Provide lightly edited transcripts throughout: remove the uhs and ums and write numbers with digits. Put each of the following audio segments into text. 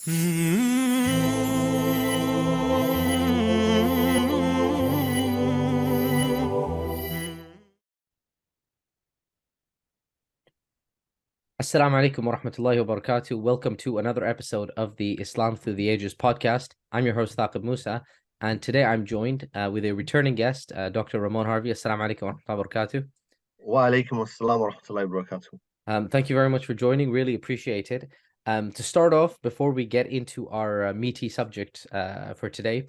Assalamu alaikum wa rahmatullahi wa barakatuh. Welcome to another episode of the Islam Through the Ages podcast. I'm your host, Thaqib Musa, and today I'm joined with a returning guest, Dr. Ramon Harvey. Assalamu alaikum wa rahmatullahi wa barakatuh. Wa alaikum assalam wa rahmatullahi wa barakatuh. Thank you very much for joining. Really appreciate it. To start off, before we get into our meaty subject for today,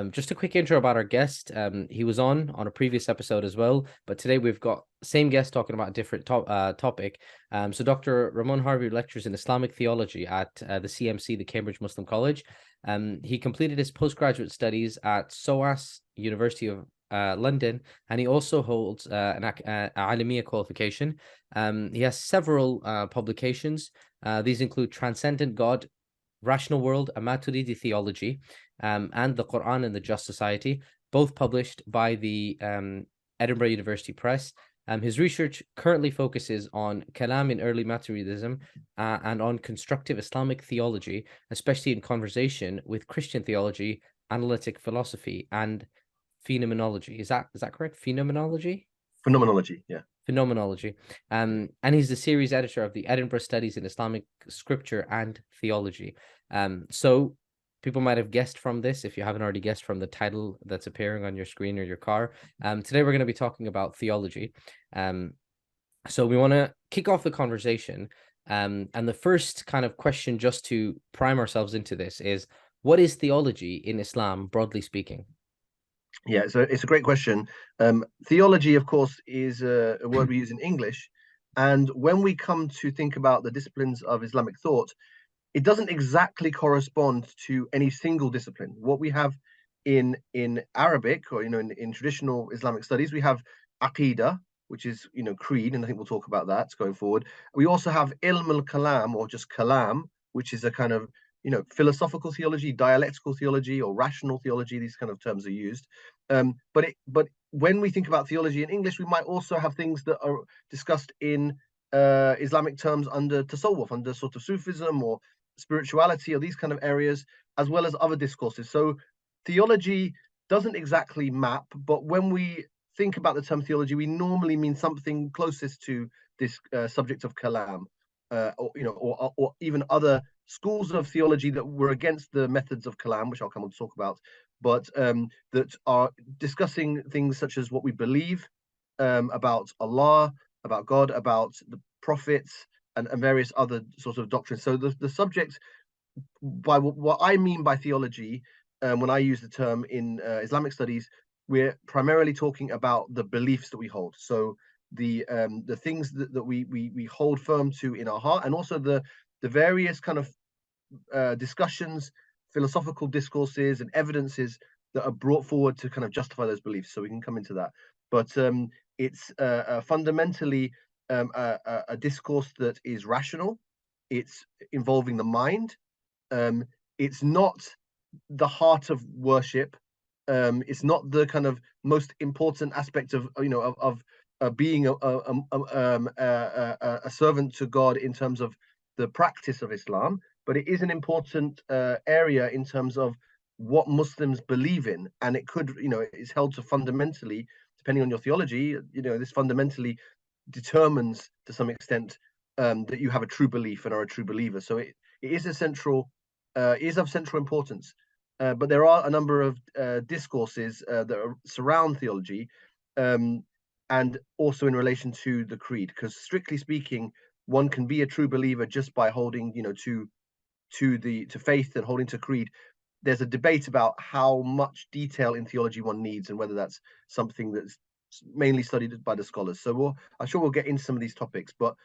just a quick intro about our guest. He was on a previous episode as well, but today we've got same guest talking about a different topic. So Dr. Ramon Harvey lectures in Islamic theology at the CMC, the Cambridge Muslim College. He completed his postgraduate studies at SOAS, University of London, and he also holds an Alamiya qualification. He has several publications. These include Transcendent God, Rational World, a Maturidi Theology, and the Quran and the Just Society, both published by the Edinburgh University Press. His research currently focuses on Kalam in early Maturidism and on constructive Islamic theology, especially in conversation with Christian theology, analytic philosophy, and phenomenology. Is that correct? Phenomenology? Phenomenology, yeah. Phenomenology. And he's the series editor of the Edinburgh Studies in Islamic Scripture and Theology. So people might have guessed from this, if you haven't already guessed from the title that's appearing on your screen or your car. Today we're going to be talking about theology. So we want to kick off the conversation. And the first kind of question, just to prime ourselves into this, is what is theology in Islam, broadly speaking? Yeah, so it's a great question. Theology, of course, is a word we use in English. And when we come to think about the disciplines of Islamic thought, it doesn't exactly correspond to any single discipline. What we have in Arabic, or in traditional Islamic studies, we have Aqeedah, which is creed, and I think we'll talk about that going forward. We also have Ilm al-Kalam, or just Kalam, which is a kind of philosophical theology, dialectical theology, or rational theology. These kind of terms are used. But when we think about theology in English, we might also have things that are discussed in Islamic terms under tasawwuf, under sort of Sufism or spirituality, or these kind of areas, as well as other discourses. So theology doesn't exactly map, but when we think about the term theology, we normally mean something closest to this subject of kalam, or even other schools of theology that were against the methods of kalam, which I'll come on to talk about, but that are discussing things such as what we believe about Allah, about God, about the prophets, and various other sorts of doctrines. So the subject, by what I mean by theology, when I use the term in Islamic studies, we're primarily talking about the beliefs that we hold. So the things that we hold firm to in our heart, and also the various kind of discussions, philosophical discourses, and evidences that are brought forward to kind of justify those beliefs. So we can come into that. But it's fundamentally a discourse that is rational. It's involving the mind. It's not the heart of worship. It's not the kind of most important aspect of being a servant to God in terms of the practice of Islam, but it is an important area in terms of what Muslims believe in, and it could, it's held to fundamentally, depending on your theology, this fundamentally determines to some extent that you have a true belief and are a true believer. So it is a central, is of central importance. But there are a number of discourses that surround theology, and also in relation to the creed, because strictly speaking, one can be a true believer just by holding, to faith and holding to creed. There's a debate about how much detail in theology one needs, and whether that's something that's mainly studied by the scholars. So I'm sure we'll get into some of these topics, but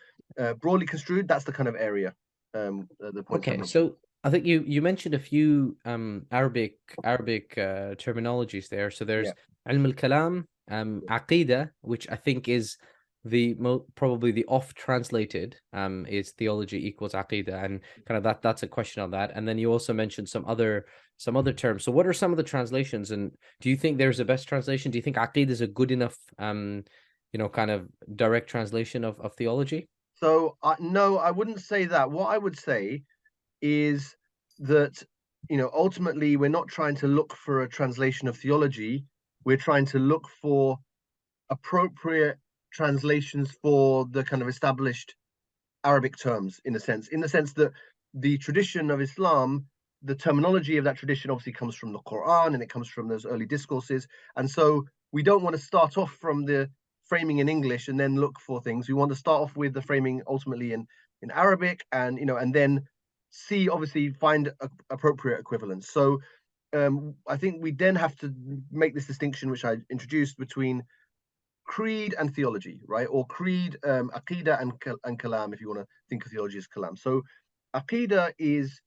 broadly construed, that's the kind of area. The points. Okay, so I think you mentioned a few Arabic terminologies there. So there's Ilm al-Kalam, Aqeedah, which I think is probably the oft translated is theology equals Aqeedah, and kind of that's a question on that. And then you also mentioned some other terms. So what are some of the translations, and do you think there's a best translation? Do you think Aqeedah is a good enough kind of direct translation of theology? So no, I wouldn't say that. What I would say is that, ultimately we're not trying to look for a translation of theology. We're trying to look for appropriate translations for the kind of established Arabic terms, in the sense that the tradition of Islam, the terminology of that tradition obviously comes from the Quran, and it comes from those early discourses. And so we don't want to start off from the framing in English and then look for things. We want to start off with the framing ultimately in Arabic, and and then obviously find appropriate equivalents. So I think we then have to make this distinction, which I introduced, between creed and theology, right? Or creed, Aqeedah and Kalam, if you want to think of theology as Kalam. So Aqeedah is,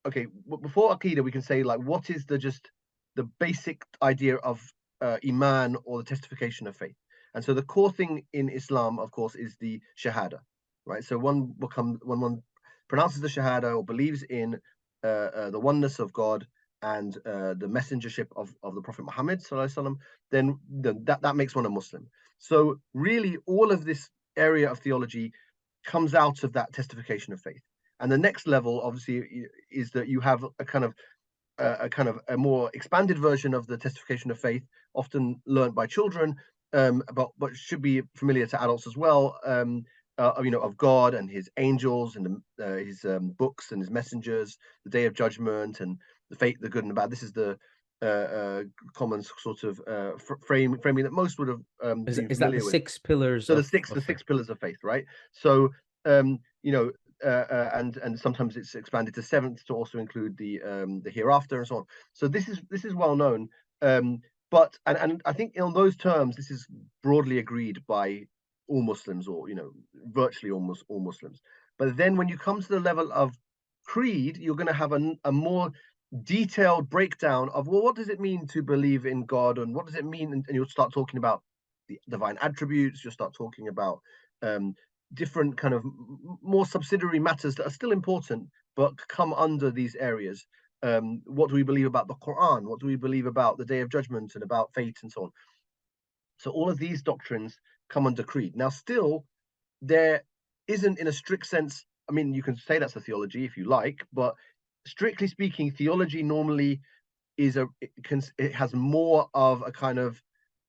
okay, before Aqeedah, we can say, like, what is the basic idea of Iman, or the testification of faith. And so the core thing in Islam, of course, is the Shahada, right? So when one pronounces the Shahada, or believes in the oneness of God and the messengership of the Prophet Muhammad sallallahu alaihi wasallam, then that makes one a Muslim. So really, all of this area of theology comes out of that testification of faith. And the next level, obviously, is that you have a kind of a more expanded version of the testification of faith, often learned by children, but should be familiar to adults as well. Of God and His angels, and His books and His messengers, the Day of Judgment, and the fate, the good and the bad. This is the common sort of framing that most would have been Is that the familiar with. 6 pillars? So of the six pillars of faith, right? So and sometimes it's expanded to 7th to also include the hereafter and so on. So this is well known, but I think in those terms this is broadly agreed by all Muslims, or virtually almost all Muslims. But then when you come to the level of creed, you're going to have a more detailed breakdown of, well, what does it mean to believe in God, and what does it mean, and you'll start talking about the divine attributes. You'll start talking about different kind of more subsidiary matters that are still important, but come under these areas. What do we believe about the Quran? What do we believe about the Day of Judgment and about fate and so on? So all of these doctrines come under creed. Now, still, there isn't, in a strict sense, I mean, you can say that's a theology if you like, but strictly speaking, theology normally it has more of a kind of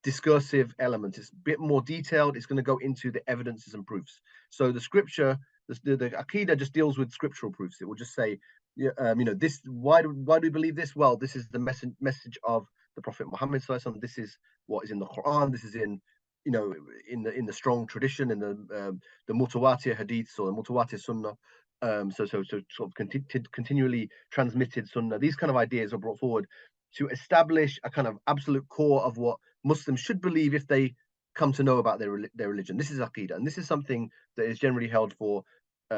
discursive element. It's a bit more detailed. It's going to go into the evidences and proofs. So the scripture, the Aqeedah just deals with scriptural proofs. It will just say, this. Why do we believe this? Well, this is the message of the Prophet Muhammad sallallahu alaihi wasallam. This is what is in the Quran. This is in the strong tradition, in the mutawatir hadiths, or the mutawatir sunnah. So sort of continually transmitted sunnah. These kind of ideas are brought forward to establish a kind of absolute core of what Muslims should believe if they come to know about their religion. This is Aqeedah, and this is something that is generally held for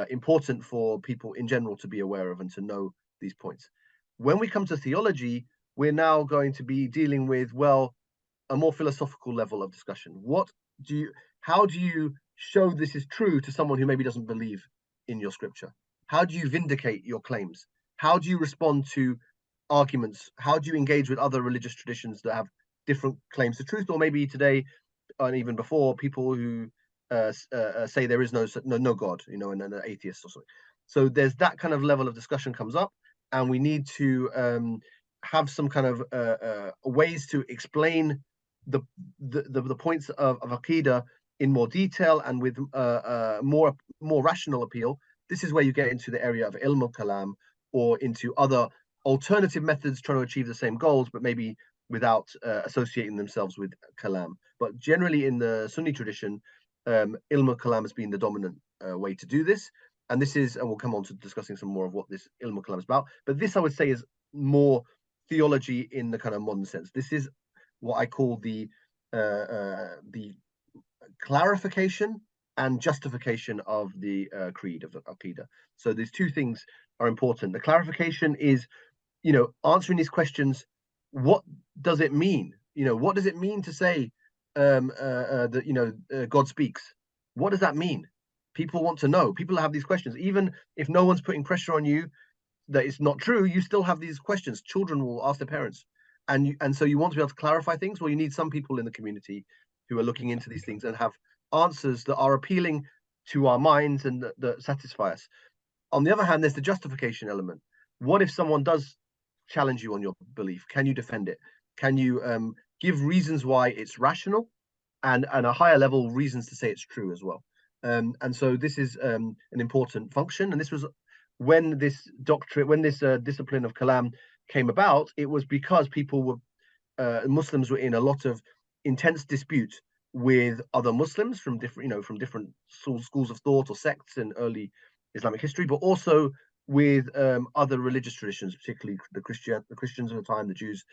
important for people in general to be aware of and to know these points. When we come to theology, we're now going to be dealing with, well, a more philosophical level of discussion. How do you show this is true to someone who maybe doesn't believe in your scripture? How do you vindicate your claims? How do you respond to arguments? How do you engage with other religious traditions that have different claims to truth, or maybe today and even before, people who say there is no God, and an atheist or something. So there's that kind of level of discussion comes up, and we need to have some kind of ways to explain the points of Aqeedah in more detail and with more rational appeal. This is where you get into the area of ilm al-kalam, or into other alternative methods trying to achieve the same goals, but maybe without associating themselves with kalam. But generally in the Sunni tradition, ilm al-kalam has been the dominant way to do this. And this is, and we'll come on to discussing some more of what this ilm al-kalam is about. But this, I would say, is more theology in the kind of modern sense. This is what I call the clarification and justification of the creed of Aqeedah. So these two things are important. The clarification is, answering these questions. What does it mean? What does it mean to say that God speaks? What does that mean? People want to know. People have these questions. Even if no one's putting pressure on you that it's not true, you still have these questions. Children will ask their parents, and so you want to be able to clarify things. Well, you need some people in the community who are looking into these things and have answers that are appealing to our minds and that satisfy us. On the other hand, there's the justification element. what if someone does challenge you on your belief? Can you defend it? Can you give reasons why it's rational, and a higher level reasons to say it's true as well? And so this is an important function. And this was when this doctrine, when this discipline of Kalam came about, it was because people were Muslims were in a lot of intense dispute with other Muslims from different, from different schools of thought or sects in early Islamic history, but also with other religious traditions, particularly the Christians of the time, the Jews,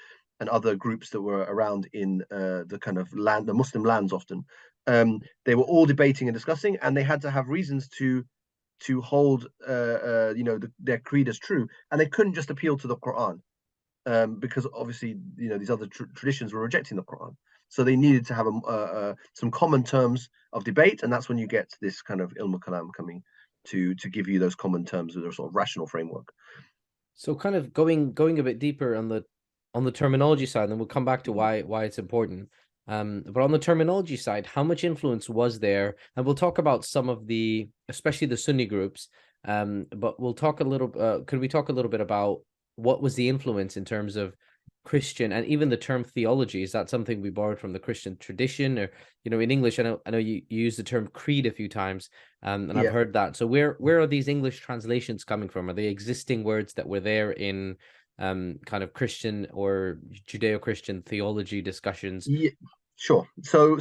and other groups that were around in the kind of land, the Muslim lands often. They were all debating and discussing, and they had to have reasons to hold their creed as true, and they couldn't just appeal to the Quran, because obviously these other traditions were rejecting the Quran. So they needed to have some common terms of debate, and that's when you get this kind of ilm kalam coming to give you those common terms with a sort of rational framework. So kind of going a bit deeper on the terminology side, and we'll come back to why it's important. But on the terminology side, how much influence was there? And we'll talk about some of the, especially the Sunni groups. But we'll talk a little. Could we talk a little bit about what was the influence in terms of Christian, and even the term theology? Is that something we borrowed from the Christian tradition, or in English? I know you use the term creed a few times, and I've heard that. So where are these English translations coming from? Are they existing words that were there in kind of Christian or Judeo-Christian theology discussions? Yeah, sure. So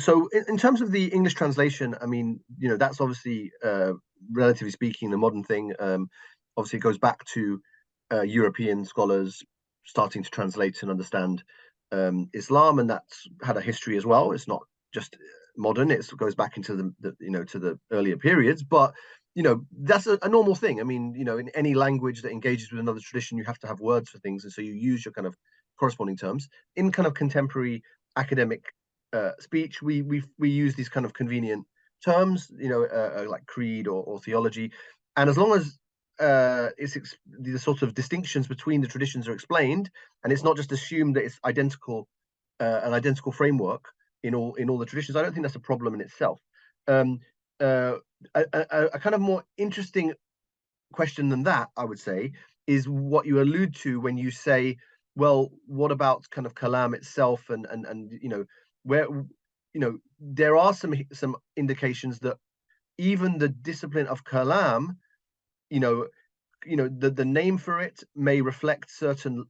in terms of the English translation, I mean, that's obviously relatively speaking the modern thing. Obviously, it goes back to European scholars starting to translate and understand Islam, and that's had a history as well. It's not just modern; it goes back into to the earlier periods. But that's a normal thing. I mean, in any language that engages with another tradition, you have to have words for things, and so you use your kind of corresponding terms. In kind of contemporary academic speech, we use these kind of convenient terms, like creed or theology, and as long as the sort of distinctions between the traditions are explained, and it's not just assumed that it's identical, an identical framework in all the traditions, I don't think that's a problem in itself. A kind of more interesting question than that, I would say, is what you allude to when you say, well, what about kind of Kalam itself, and where there are some indications that even the discipline of Kalam, the name for it may reflect certain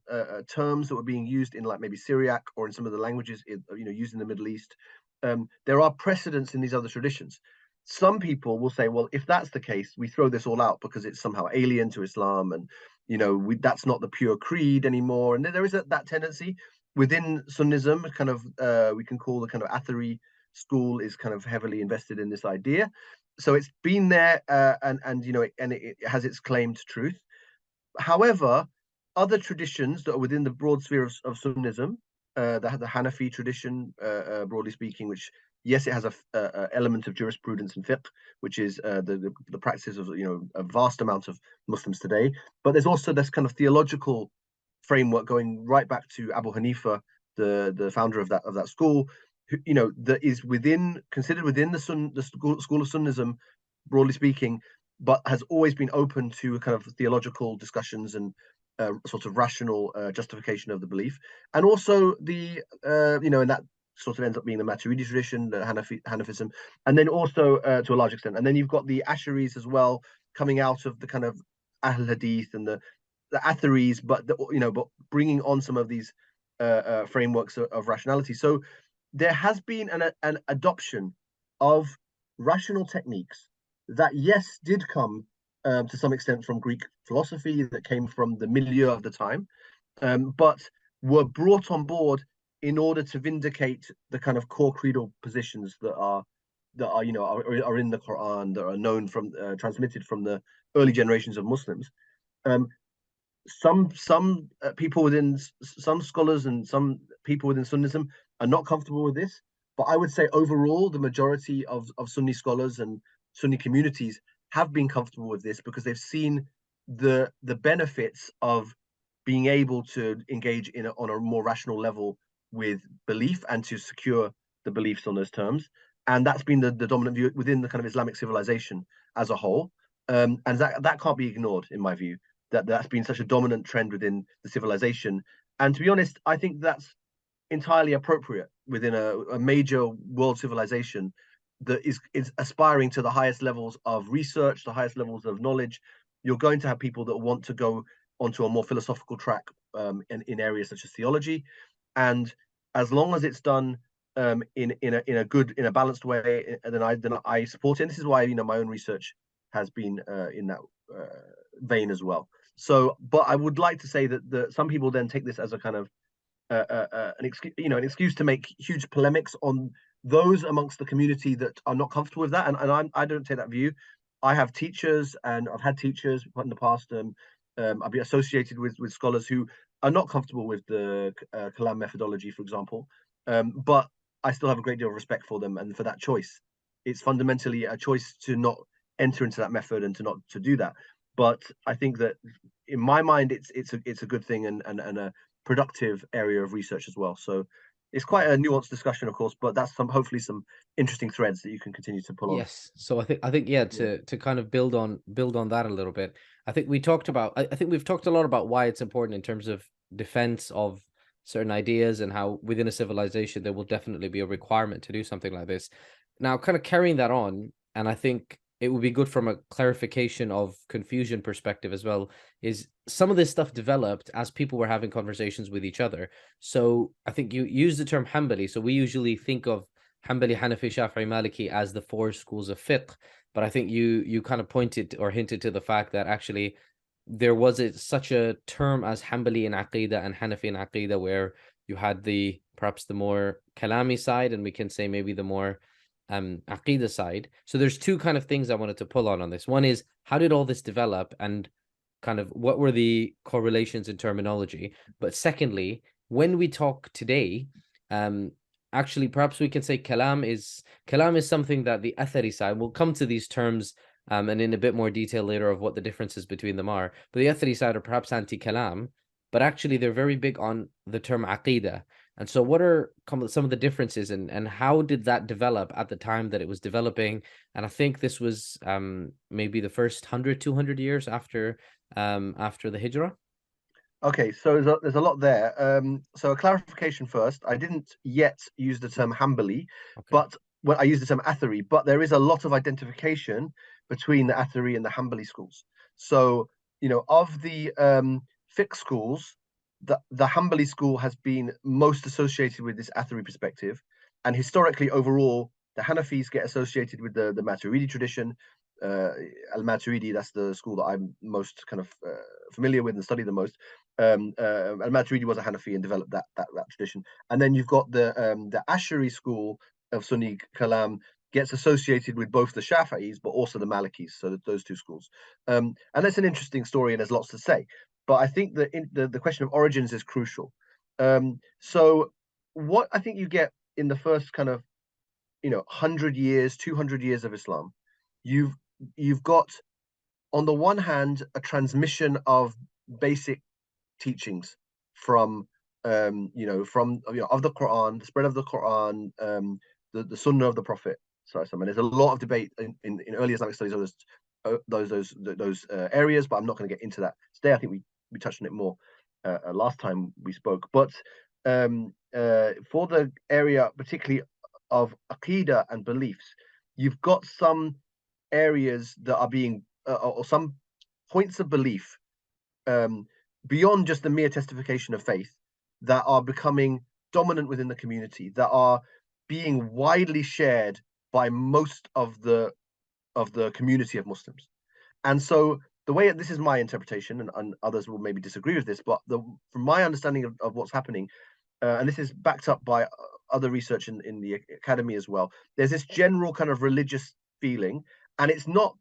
terms that were being used in, like, maybe Syriac or in some of the languages used in the Middle East. There are precedents in these other traditions. Some people will say, well, if that's the case, we throw this all out because it's somehow alien to Islam, and that's not the pure creed anymore. And there is that tendency within Sunnism, kind of we can call the kind of Athari school is kind of heavily invested in this idea. So it's been there, and it has its claim to truth. However, other traditions that are within the broad sphere of Sunnism, the Hanafi tradition, broadly speaking, which, yes, it has a element of jurisprudence and fiqh, which is the practices of a vast amount of Muslims today. But there's also this kind of theological framework going right back to Abu Hanifa, the founder of that school, that is considered within the school of Sunnism, broadly speaking, but has always been open to kind of theological discussions and sort of rational justification of the belief. And also and that sort of ends up being the Maturidi tradition, the Hanafism, and then also to a large extent. And then you've got the Asharis as well, coming out of the kind of Ahl Hadith and the Atharis, but bringing on some of these frameworks of rationality. So there has been an adoption of rational techniques that, yes, did come to some extent from Greek philosophy, that came from the milieu of the time, but were brought on board in order to vindicate the kind of core creedal positions that are in the Quran, that are known from transmitted from the early generations of Muslims. Some people within, some scholars and some people within Sunnism are not comfortable with this, but I would say overall the majority of Sunni scholars and Sunni communities have been comfortable with this, because they've seen the benefits of being able to engage on a more rational level with belief, and to secure the beliefs on those terms. And that's been the dominant view within the kind of Islamic civilization as a whole. And that can't be ignored, in my view, that's been such a dominant trend within the civilization. And to be honest, I think that's entirely appropriate within a major world civilization that is aspiring to the highest levels of research, the highest levels of knowledge. You're going to have people that want to go onto a more philosophical track in areas such as theology, and as long as it's done in a balanced way, then I support it. And this is why my own research has been in that vein as well. So, but I would like to say that some people then take this as a kind of an excuse to make huge polemics on those amongst the community that are not comfortable with that. And I don't take that view. I have teachers, and I've had teachers in the past. I've been associated with scholars who are not comfortable with the Kalam methodology, for example. But I still have a great deal of respect for them and for that choice. It's fundamentally a choice to not enter into that method and to not to do that. But I think that in my mind, it's a good thing and a productive area of research as well. So it's quite a nuanced discussion, of course, but that's hopefully some interesting threads that you can continue to pull on. Yes. So I think yeah, to kind of build on that a little bit. I think we've talked a lot about why it's important in terms of defense of certain ideas and how within a civilization there will definitely be a requirement to do something like this. Now, kind of carrying that on, and I think it would be good from a clarification of confusion perspective as well, is some of this stuff developed as people were having conversations with each other. So I think you use the term Hanbali. So we usually think of Hanbali, Hanafi, Shafi'i, Maliki as the four schools of fiqh. But I think you kind of pointed or hinted to the fact that actually there was such a term as Hanbali in Aqeedah and Hanafi in Aqeedah, where you had perhaps the more Kalami side, and we can say maybe the more Aqeedah side. So there's two kind of things I wanted to pull on this. One is, how did all this develop, and kind of what were the correlations in terminology? But secondly, when we talk today, actually perhaps we can say kalam is something that the athari side, we'll come to these terms and in a bit more detail later of what the differences between them are, but the athari side are perhaps anti-kalam, but actually they're very big on the term aqeedah. And so what are some of the differences, and how did that develop at the time that it was developing? And I think this was maybe the first 100, 200 years after the Hijrah. Okay, so there's a lot there. So a clarification first. I didn't yet use the term Hanbali, but I used the term Athari, but there is a lot of identification between the Athari and the Hanbali schools. So, of the fiqh schools, the Hanbali school has been most associated with this Athari perspective. And historically, overall, the Hanafis get associated with the Maturidi tradition. Al-Maturidi, that's the school that I'm most kind of familiar with and study the most. Al-Maturidi was a Hanafi and developed that tradition. And then you've got the Ash'ari school of Sunni Kalam gets associated with both the Shafi'is but also the Malikis, so those two schools. And that's an interesting story, and there's lots to say. But I think that the question of origins is crucial. So what I think you get in the first kind of 100 years, 200 years of Islam, you've got, on the one hand, a transmission of basic teachings from of the Quran, the spread of the Quran, the Sunnah of the Prophet. And there's a lot of debate in early Islamic studies on those areas, but I'm not going to get into that today. I think we touched on it more last time we spoke. But for the area particularly of Aqeedah and beliefs, you've got some areas that are being or some points of belief beyond just the mere testification of faith that are becoming dominant within the community, that are being widely shared by most of the community of Muslims. And so the way, this is my interpretation, and others will maybe disagree with this, but from my understanding of what's happening, and this is backed up by other research in the academy as well, there's this general kind of religious feeling, and it's not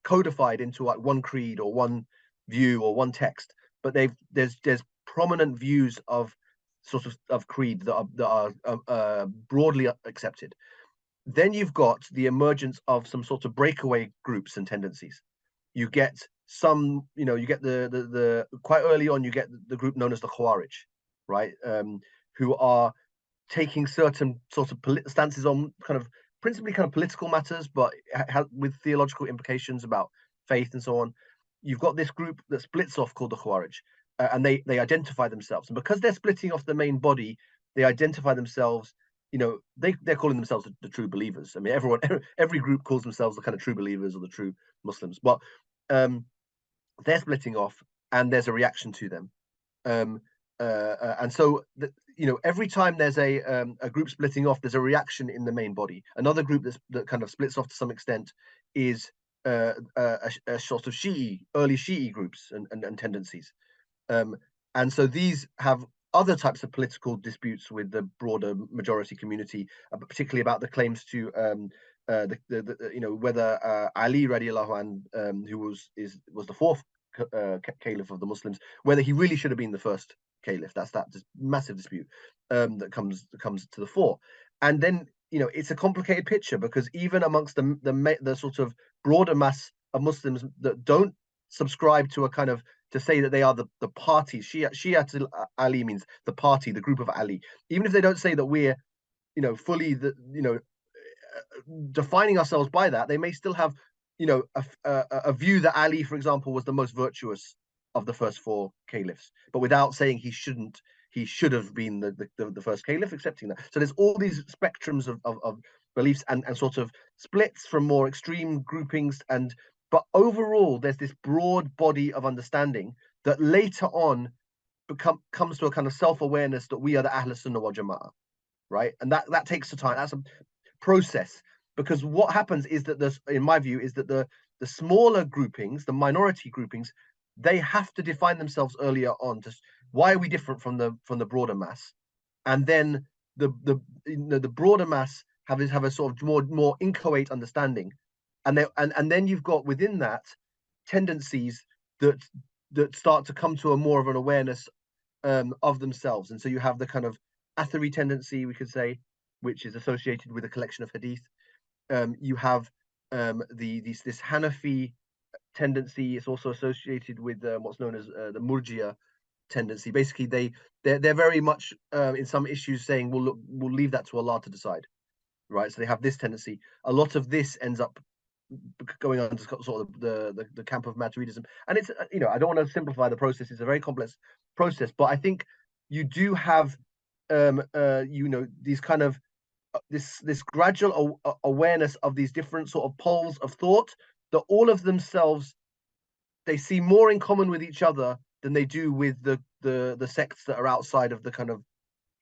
codified into like one creed or one view or one text, but there's prominent views of sort of creed that are broadly accepted. Then you've got the emergence of some sort of breakaway groups and tendencies. You get some, you get the quite early on, you get the group known as the Khawarij, right? Who are taking certain sort of stances on principally political matters, but with theological implications about faith and so on. you've got this group that splits off called the Khawarij, and they identify themselves, and because they're splitting off the main body, they identify themselves. They're calling themselves the true believers. I mean, every group calls themselves the kind of true believers or the true Muslims, but they're splitting off, and there's a reaction to them. And so every time there's a group splitting off, there's a reaction in the main body. Another group that kind of splits off to some extent is a sort of early Shi'i groups and tendencies. And so these have other types of political disputes with the broader majority community, particularly about the claims to whether Ali radiallahu anhu, who was the fourth caliph of the Muslims, whether he really should have been the first caliph. That's that massive dispute that comes to the fore. And then it's a complicated picture, because even amongst the sort of broader mass of Muslims that don't subscribe to a kind of, to say that they are the party, Shia Ali means the party, the group of Ali. Even if they don't say that we're fully defining ourselves by that, they may still have a view that Ali, for example, was the most virtuous of the first four caliphs, but without saying he should have been the first caliph, accepting that. So there's all these spectrums of beliefs and sort of splits from more extreme groupings, but overall there's this broad body of understanding that later on comes to a kind of self-awareness that we are the Ahl Sunnah wal Jama'ah, right? And that takes the time. That's a process, because what happens is that in my view, is that the smaller groupings, the minority groupings, they have to define themselves earlier on. Why are we different from the broader mass? And then the broader mass have a sort of more inchoate understanding, and then you've got within that tendencies that start to come to a more of an awareness of themselves. And so you have the kind of Athari tendency, we could say, which is associated with a collection of hadith. You have this Hanafi tendency. It's also associated with what's known as the Murjia tendency. Basically, they're very much in some issues saying, well, look, we'll leave that to Allah to decide, right? So they have this tendency. A lot of this ends up going on to sort of the camp of Maturidism, and it's I don't want to simplify the process. It's a very complex process, but I think you do have these kind of this gradual awareness of these different sort of poles of thought, that all of themselves, they see more in common with each other than they do with the sects that are outside of the kind of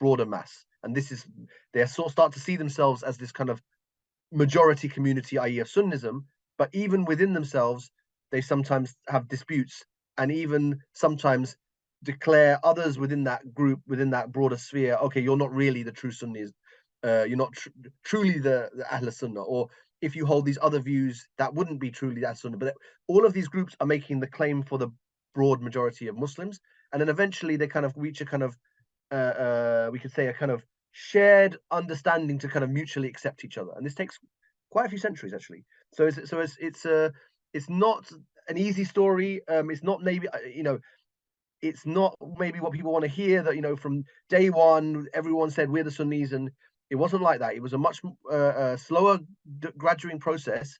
broader mass. And they sort of start to see themselves as this kind of majority community, i.e. of Sunnism, but even within themselves, they sometimes have disputes, and even sometimes declare others within that group, within that broader sphere, okay, you're not really the true Sunnis, you're not truly the Ahl Sunnah, or if you hold these other views, that wouldn't be truly the Ahl Sunnah. But all of these groups are making the claim for the broad majority of Muslims, and then eventually they kind of reach a kind of, we could say, a kind of shared understanding to kind of mutually accept each other. And this takes quite a few centuries, actually. So it's not an easy story. It's not maybe it's not maybe what people want to hear, that from day one everyone said we're the Sunnis, and it wasn't like that. It was a much slower gradual process,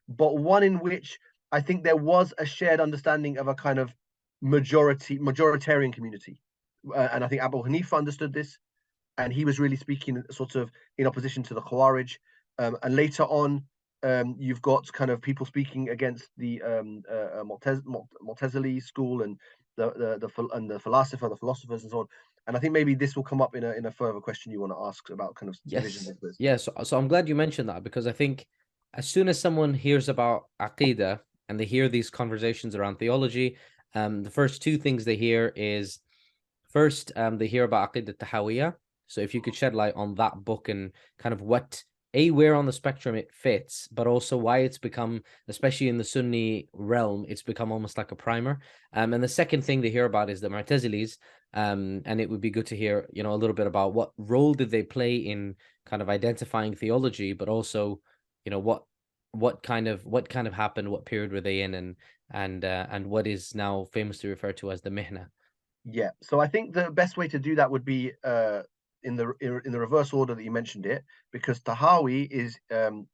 but one in which I think there was a shared understanding of a kind of majoritarian community. And I think Abu Hanifa understood this, and he was really speaking sort of in opposition to the Khawarij. And later on, you've got kind of people speaking against the Mu'tazili school and the philosophers and so on. And I think maybe this will come up in a further question you want to ask about kind of divisions of this. Yes. So I'm glad you mentioned that, because I think as soon as someone hears about Aqeedah and they hear these conversations around theology, the first two things they hear is, first, they hear about Aqeedah Tahawiyyah. So if you could shed light on that book and kind of where on the spectrum it fits, but also why it's become, especially in the Sunni realm, it's become almost like a primer. And the second thing they hear about is the Mu'tazilis, and it would be good to hear, a little bit about what role did they play in kind of identifying theology, but also, what kind of happened, what period were they in, and what is now famously referred to as the Mihna. Yeah, so I think the best way to do that would be in the reverse order that you mentioned it, because Tahawi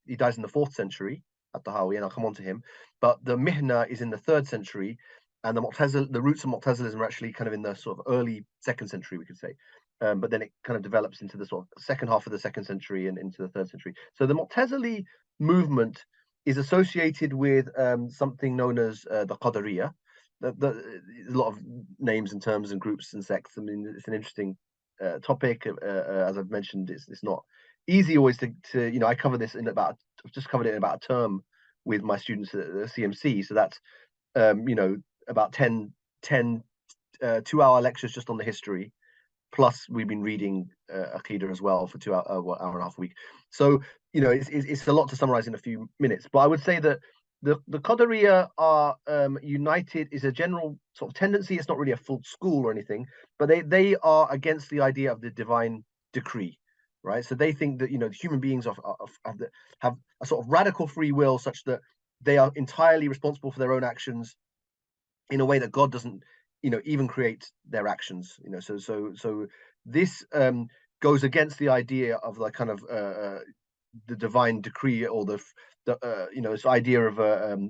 he dies in the 4th century, at Tahawiyyah, and I'll come on to him. But the Mihna is in the 3rd century, and the roots of Mu'tazilism are actually kind of in the sort of early 2nd century, we could say. But then it kind of develops into the sort of second half of the 2nd century and into the 3rd century. So the Mu'tazili movement is associated with something known as the Qadariyah. A lot of names and terms and groups and sects. I mean, it's an interesting topic. As I've mentioned, it's not easy always to I cover this I've just covered it in about a term with my students at the CMC. So that's about 10 2-hour lectures just on the history, plus we've been reading Aqeedah as well for 2 hour and a half a week. So it's a lot to summarize in a few minutes, but I would say that the Qadariyah are united, is a general sort of tendency. It's not really a full school or anything, but they are against the idea of the divine decree, right? So they think that human beings have a sort of radical free will, such that they are entirely responsible for their own actions in a way that God doesn't even create their actions. So this goes against the idea of like kind of the divine decree, or this idea of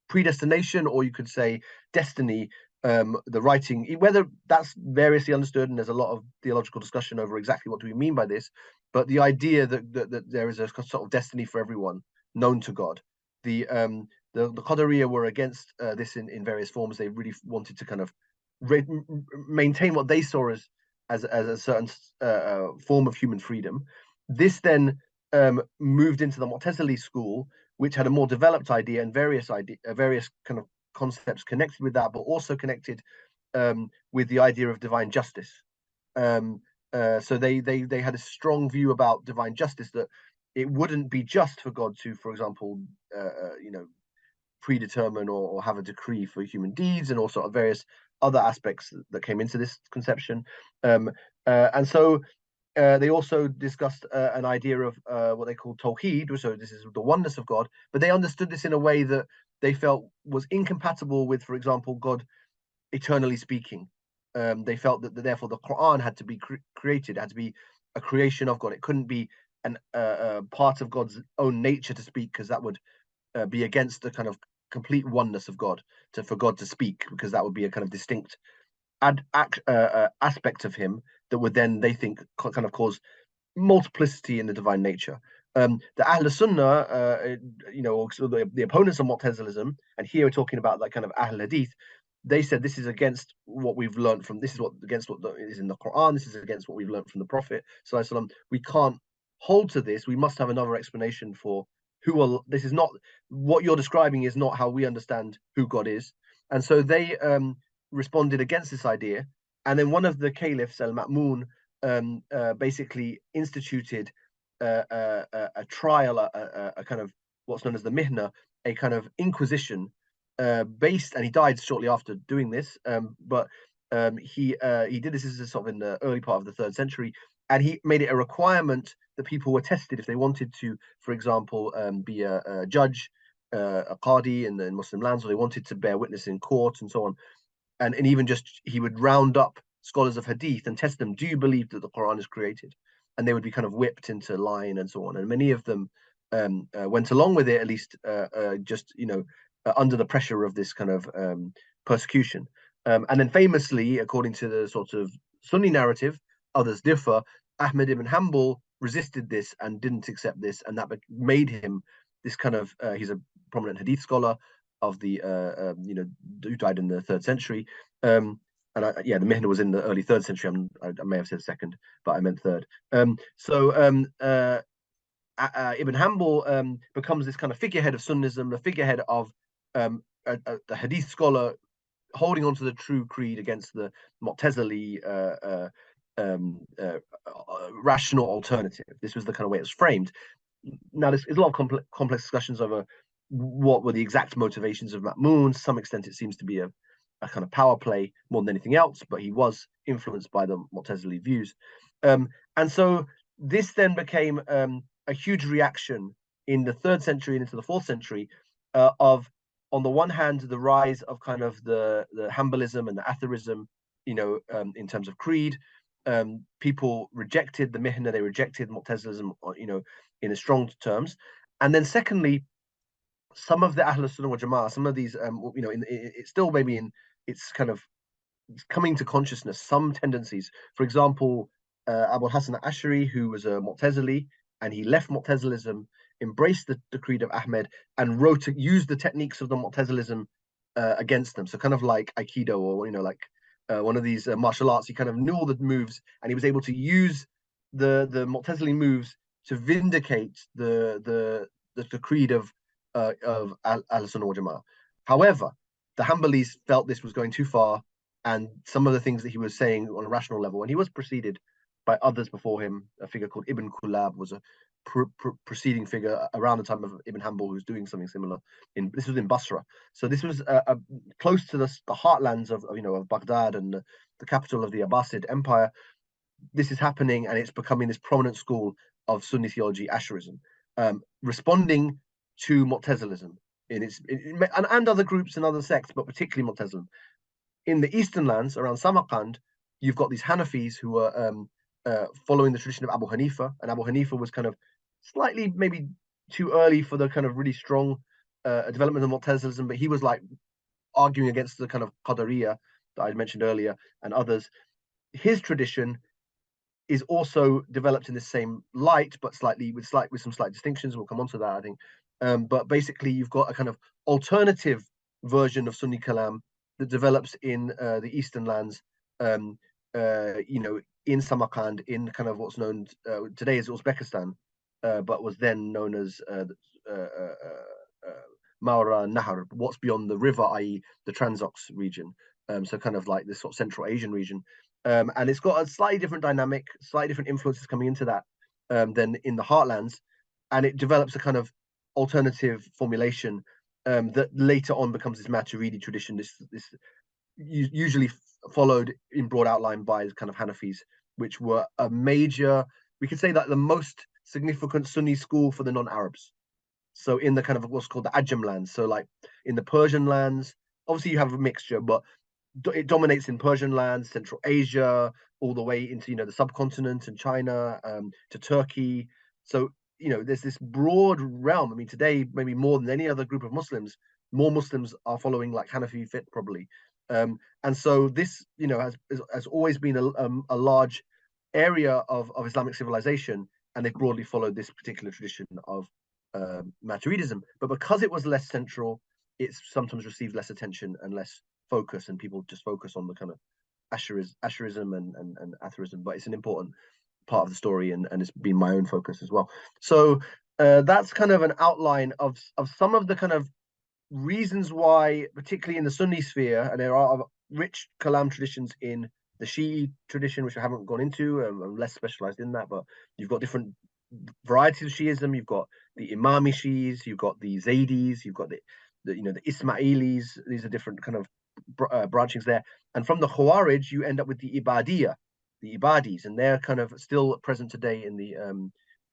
predestination, or you could say destiny. The writing, whether that's variously understood, and there's a lot of theological discussion over exactly what do we mean by this, but the idea that there is a sort of destiny for everyone known to God. The Qadariyah were against this in various forms. They really wanted to kind of maintain what they saw as a certain form of human freedom. This then moved into the Mu'tazili school, which had a more developed idea and various kind of concepts connected with that, but also connected with the idea of divine justice. So they had a strong view about divine justice, that it wouldn't be just for God to, for example, predetermine or have a decree for human deeds, and all sort of various other aspects that came into this conception. And so they also discussed an idea of what they call Tawheed, so this is the oneness of God, but they understood this in a way that they felt was incompatible with, for example, God eternally speaking. They felt that therefore the Quran had to be created, had to be a creation of God. It couldn't be a part of God's own nature to speak, because that would be against the kind of complete oneness of God, for God to speak, because that would be a kind of distinct aspect of him that would then, they think, kind of cause multiplicity in the divine nature. The Ahl Sunnah, the opponents of Mu'tazilism, and here we're talking about like kind of Ahl Hadith, they said this is against what we've learned from, this is against what is in the Quran, this is against what we've learned from the Prophet. So we can't hold to this. We must have another explanation for this is not what you're describing, is not how we understand who God is. And so they responded against this idea. And then one of the caliphs, Al-Ma'mun, basically instituted a trial, a kind of what's known as the Mihna, a kind of inquisition based, and he died shortly after doing this. But he did this is sort of in the early part of the 3rd century, and he made it a requirement that people were tested if they wanted to, for example, be a judge, a qadi in Muslim lands, or they wanted to bear witness in court and so on. And even just, he would round up scholars of hadith and test them, do you believe that the Quran is created? And they would be kind of whipped into line and so on. And many of them went along with it, at least just, under the pressure of this kind of persecution. And then famously, according to the sort of Sunni narrative, others differ, Ahmed ibn Hanbal resisted this and didn't accept this, and that made him this kind of, he's a prominent hadith scholar of the, who died in the 3rd century. And the Mihna was in the early 3rd century. I may have said 2nd, but I meant 3rd. Ibn Hanbal becomes this kind of figurehead of Sunnism, a figurehead of the hadith scholar holding on to the true creed against the Mu'tazili rational alternative. This was the kind of way it was framed. Now, there's a lot of complex discussions over what were the exact motivations of Ma'mun. To some extent, it seems to be a kind of power play more than anything else, but he was influenced by the Mu'tazili views. And so this then became a huge reaction in the 3rd century and into the 4th century of, on the one hand, the rise of kind of the Hanbalism and the Atharism, in terms of creed. People rejected the Mihna, they rejected Mu'tazilism, in a strong terms. And then secondly, some of the Ahl Sunnah wal Jama'ah, some of these, it's still maybe in it's kind of coming to consciousness, some tendencies. For example, Abu Hassan al-Ash'ari, who was a Mu'tazili, and he left Mu'tazilism, embraced the creed of Ahmed, and used the techniques of the Mu'tazilism against them. So kind of like Aikido, or like one of these martial arts. He kind of knew all the moves, and he was able to use the Mu'tazili moves to vindicate the creed of Al-Sunnah wal Jama'ah. However, the Hanbalis felt this was going too far, and some of the things that he was saying on a rational level, and he was preceded by others before him. A figure called Ibn Kulab was a preceding figure around the time of Ibn Hanbal, who was doing something similar. This was in Basra, so this was close to the heartlands of Baghdad and the capital of the Abbasid Empire. This is happening, and it's becoming this prominent school of Sunni theology, Ash'arism, responding to Mu'tazilism and other groups and other sects, but particularly Mu'tazilism. In the eastern lands around Samarkand, you've got these Hanafis who are following the tradition of Abu Hanifa, and Abu Hanifa was kind of slightly maybe too early for the kind of really strong development of Mu'tazilism, but he was like arguing against the kind of Qadariyah that I mentioned earlier and others. His tradition is also developed in the same light, but with some slight distinctions. We'll come on to that, I think. But basically, you've got a kind of alternative version of Sunni Kalam that develops in the eastern lands, in Samarkand, in kind of what's known today as Uzbekistan, but was then known as Mawra Nahar, what's beyond the river, i.e. the Transox region. So kind of like this sort of Central Asian region. And it's got a slightly different dynamic, slightly different influences coming into that than in the heartlands. And it develops a kind of alternative formulation that later on becomes this Maturidi tradition, this usually followed in broad outline by kind of Hanafis, which were a major, we could say that the most significant Sunni school for the non-Arabs. So in the kind of what's called the Ajam lands, so like in the Persian lands, obviously you have a mixture, but it dominates in Persian lands, Central Asia, all the way into the subcontinent and China, to Turkey. So there's this broad realm. I mean, today maybe more than any other group of Muslims, more Muslims are following like Hanafi fiqh probably, and so this has always been a large area of Islamic civilization, and they've broadly followed this particular tradition of Maturidism. But because it was less central, it's sometimes received less attention and less focus, and people just focus on the kind of Ash'arism and Atharism. But it's an important part of the story, and it's been my own focus as well. So that's kind of an outline of some of the kind of reasons why, particularly in the Sunni sphere, and there are rich Kalam traditions in the Shi'i tradition, which I haven't gone into. I'm less specialized in that, but you've got different varieties of Shi'ism. You've got the Imami Shi'is, you've got the Zaydis, you've got the Ismailis. These are different kind of branchings there. And from the Khawarij, you end up with the Ibadiyah, the Ibadis, and they're kind of still present today in the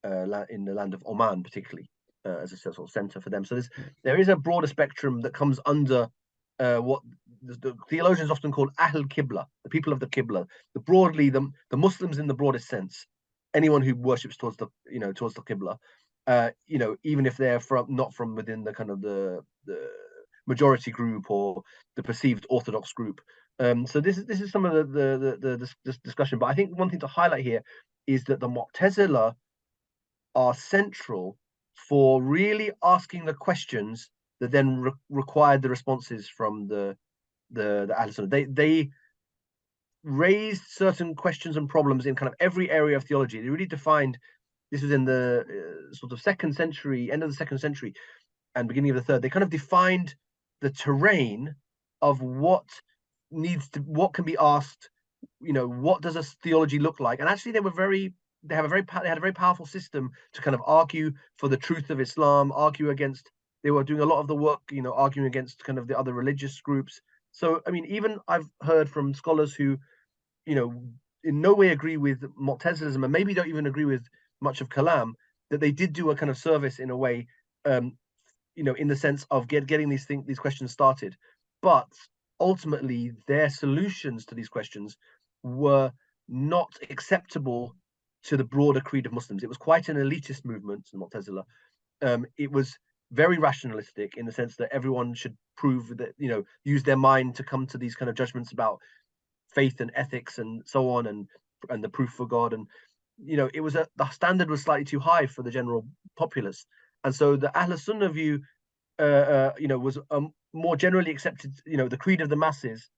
land of Oman, particularly as a sort of center for them. So there is a broader spectrum that comes under what the theologians often call Ahl Qibla, the people of the Qibla, broadly the Muslims in the broadest sense. Anyone who worships towards the Qibla, even if they're not from within the kind of the majority group or the perceived orthodox group. So this is some of the discussion. But I think one thing to highlight here is that the Mu'tazila are central for really asking the questions that then required the responses from the Ahl Sunnah. They raised certain questions and problems in kind of every area of theology. They really defined. This was in the sort of end of the 2nd century, and beginning of the 3rd. They kind of defined the terrain of what can be asked. What does a theology look like? And actually, they had a very powerful system to kind of argue for the truth of Islam, argue against. They were doing a lot of the work, arguing against kind of the other religious groups. So, I mean, even I've heard from scholars who, in no way agree with Mu'tazilism, and maybe don't even agree with much of Kalam, that they did do a kind of service in a way, in the sense of getting these questions started. But ultimately, their solutions to these questions were not acceptable to the broader creed of Muslims. It was quite an elitist movement, Mu'tazila. It was very rationalistic in the sense that everyone should prove that, use their mind to come to these kind of judgments about faith and ethics and so on, and the proof for God. And it was the standard was slightly too high for the general populace, and so the Ahl Sunnah view, was more generally accepted. The creed of the masses,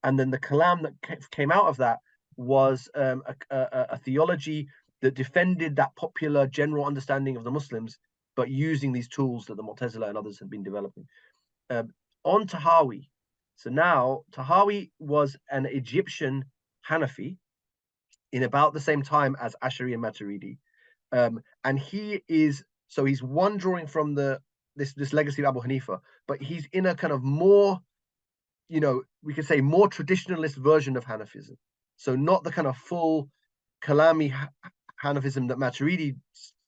and then the Kalam that came out of that was a theology that defended that popular general understanding of the Muslims, but using these tools that the Mu'tazila and others had been developing. On Tahawi, so now Tahawi was an Egyptian Hanafi in about the same time as Ash'ari and Maturidi, and he's one drawing from this legacy of Abu Hanifa, but he's in a kind of more, we could say more traditionalist version of Hanafism. So not the kind of full Kalami Hanafism that Maturidi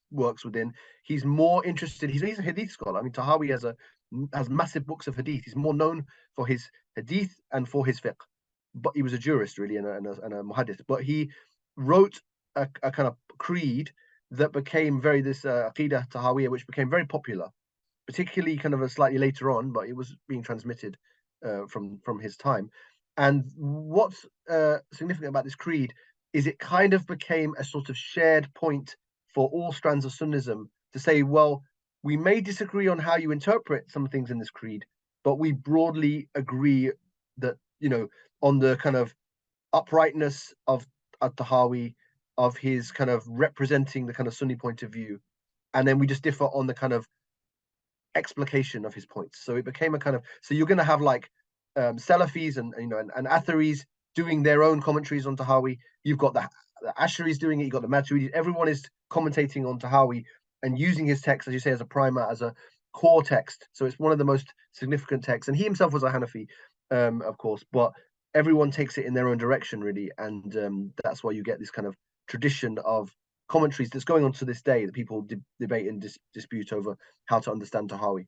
works within. He's more interested. He's a Hadith scholar. I mean, Tahawi has massive books of Hadith. He's more known for his Hadith and for his fiqh. But he was a jurist really and a muhaddith. But he wrote a kind of creed that became this Aqeedah Tahawiyyah, which became very popular, particularly kind of a slightly later on, but it was being transmitted from his time. And what's significant about this creed is it kind of became a sort of shared point for all strands of Sunnism to say, well, we may disagree on how you interpret some things in this creed, but we broadly agree that, on the kind of uprightness of Tahawi, of his kind of representing the kind of Sunni point of view. And then we just differ on the kind of explication of his points. So it became a kind of, so you're going to have like Salafis and Atharis doing their own commentaries on Tahawi. You've got the Ash'aris doing it. You've got the Maturidis. Everyone is commentating on Tahawi and using his text, as you say, as a primer, as a core text. So it's one of the most significant texts. And he himself was a Hanafi, of course, but everyone takes it in their own direction, really. And that's why you get this kind of tradition of commentaries that's going on to this day that people debate and dispute over how to understand Tahawi.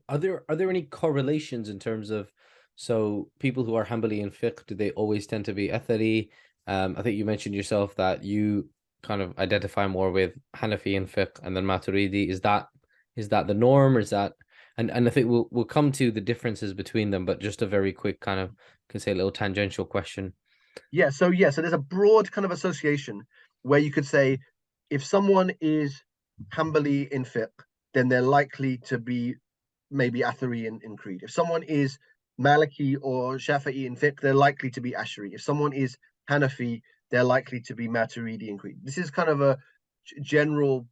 Are there any correlations in terms of, so people who are Hanbali in fiqh, do they always tend to be Athari? I think you mentioned yourself that you kind of identify more with Hanafi and fiqh and then Maturidi. Is that the norm, or is that, and I think we'll come to the differences between them, but just a very quick kind of, can say, a little tangential question. So there's a broad kind of association where you could say if someone is Hanbali in fiqh, then they're likely to be maybe Athari in creed. If someone is Maliki or Shafi'i in fiqh, they're likely to be Ash'ari. If someone is Hanafi, they're likely to be Maturidi in creed. This is kind of a general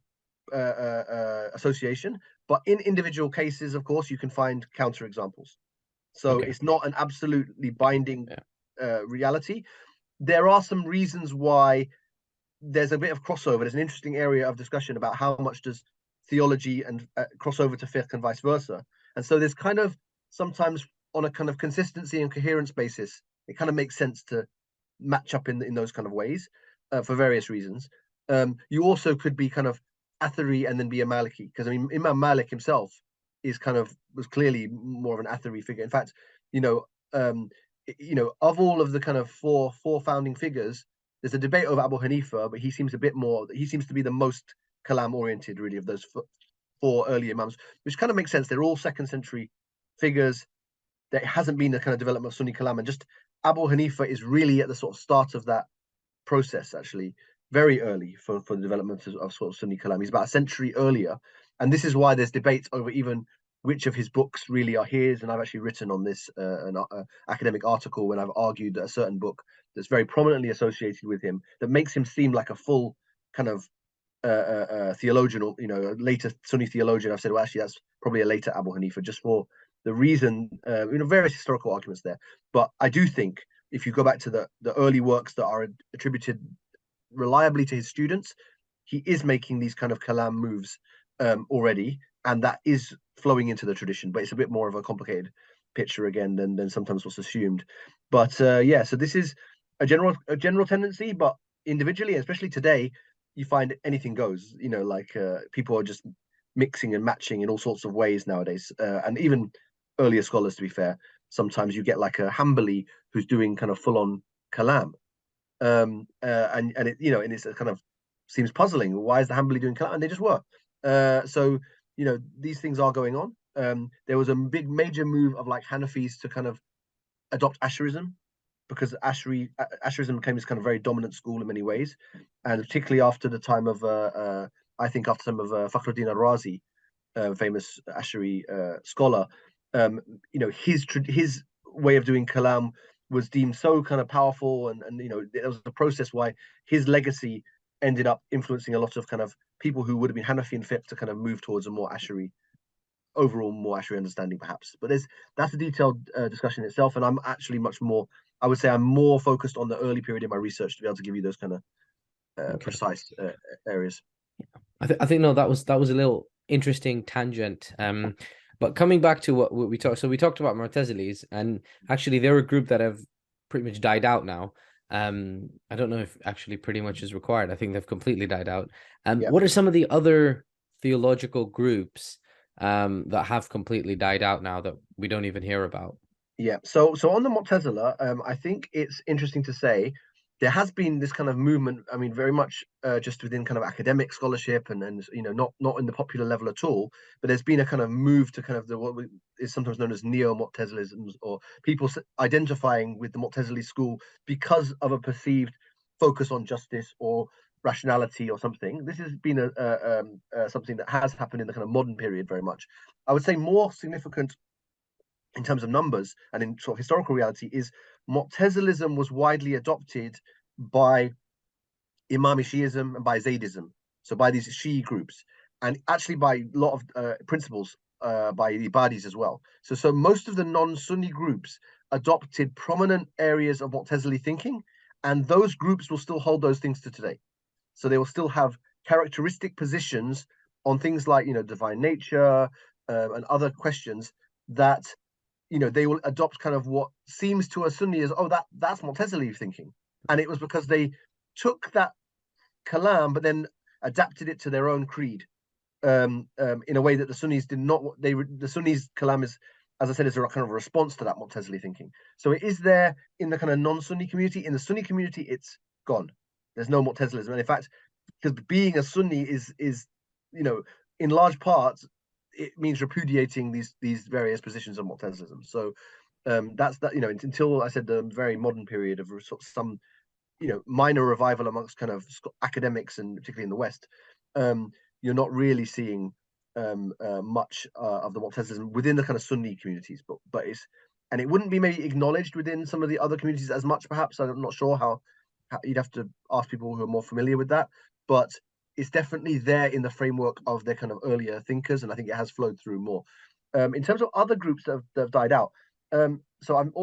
association, but in individual cases, of course, you can find counterexamples. So it's not an absolutely binding reality. There are some reasons why there's a bit of crossover. There's an interesting area of discussion about how much does theology and cross over to fiqh and vice versa. And so there's kind of sometimes on a kind of consistency and coherence basis, it kind of makes sense to match up in those kind of ways for various reasons. You also could be kind of Athari and then be a Maliki, because I mean Imam Malik himself was clearly more of an Athari figure. In fact, of all of the kind of four founding figures, there's a debate over Abu Hanifa, but he seems to be the most Kalam oriented really of those four early Imams, which kind of makes sense. They're all second century figures. There hasn't been the kind of development of Sunni Kalam, and just Abu Hanifa is really at the sort of start of that process, actually, very early for the development of sort of Sunni Kalam. He's about a century earlier, and this is why there's debates over even which of his books really are his. And I've actually written on this an academic article when I've argued that a certain book that's very prominently associated with him, that makes him seem like a full kind of theologian, or a later Sunni theologian. I've said, well, actually, that's probably a later Abu Hanifa, just for the reason, various historical arguments there. But I do think if you go back to the early works that are attributed reliably to his students, he is making these kind of Kalam moves already, and that is flowing into the tradition. But it's a bit more of a complicated picture again than sometimes what's assumed. But so this is a general tendency, but individually, especially today, you find anything goes. People are just mixing and matching in all sorts of ways nowadays, and even earlier scholars, to be fair, sometimes you get like a Hanbali who's doing kind of full-on Kalam, and it and it's a kind of seems puzzling. Why is the Hanbali doing Kalam? And they just were. So these things are going on. There was a big major move of like Hanafis to kind of adopt Asherism, because Asherism became this kind of very dominant school in many ways, and particularly after the time of I think after some of Fakhruddin al-Razi, famous Ash'ari scholar. His way of doing Kalam was deemed so kind of powerful, and there was a process why his legacy ended up influencing a lot of kind of people who would have been Hanafi and fiqh to kind of move towards a more Ash'ari understanding, perhaps. But that's a detailed discussion itself, and I'm actually much more, I would say I'm more focused on the early period in my research to be able to give you those kind of precise areas. I think no, that was a little interesting tangent. But coming back to what we talked, so we talked about Mu'tazilis, and actually they're a group that have pretty much died out now. I don't know if actually pretty much is required. I think they've completely died out. What are some of the other theological groups that have completely died out now that we don't even hear about? Yeah. So on the Mu'tazila, I think it's interesting to say there has been this kind of movement. I mean, very much just within kind of academic scholarship, and not in the popular level at all. But there's been a kind of move to kind of what is sometimes known as neo-Mu'tazilism, or people identifying with the Mu'tazili school because of a perceived focus on justice or rationality or something. This has been something that has happened in the kind of modern period very much. I would say more significant in terms of numbers and in sort of historical reality is Mu'tazilism was widely adopted by Imami Shi'ism and by Zaydism, so by these Shi'i groups, and actually by a lot of principles by the Ibadis as well. So most of the non-Sunni groups adopted prominent areas of Mu'tazili thinking, and those groups will still hold those things to today. So they will still have characteristic positions on things like divine nature and other questions that they will adopt kind of what seems to a Sunni as, that's Mu'tazili thinking. And it was because they took that Kalam, but then adapted it to their own creed in a way that the Sunnis did not. The Sunnis Kalam is, as I said, is a kind of a response to that Mu'tazili thinking. So it is there in the kind of non-Sunni community. In the Sunni community, it's gone. There's no Mu'tazilism. And in fact, because being a Sunni is in large part, it means repudiating these various positions of Mu'tazilism. So that's that. Until I said the very modern period of sort of some minor revival amongst kind of academics, and particularly in the West, you're not really seeing much of the Mu'tazilism within the kind of Sunni communities. But and it wouldn't be maybe acknowledged within some of the other communities as much, perhaps. I'm not sure how you'd have to ask people who are more familiar with that, but it's definitely there in the framework of their kind of earlier thinkers, and I think it has flowed through more. In terms of other groups that have died out, all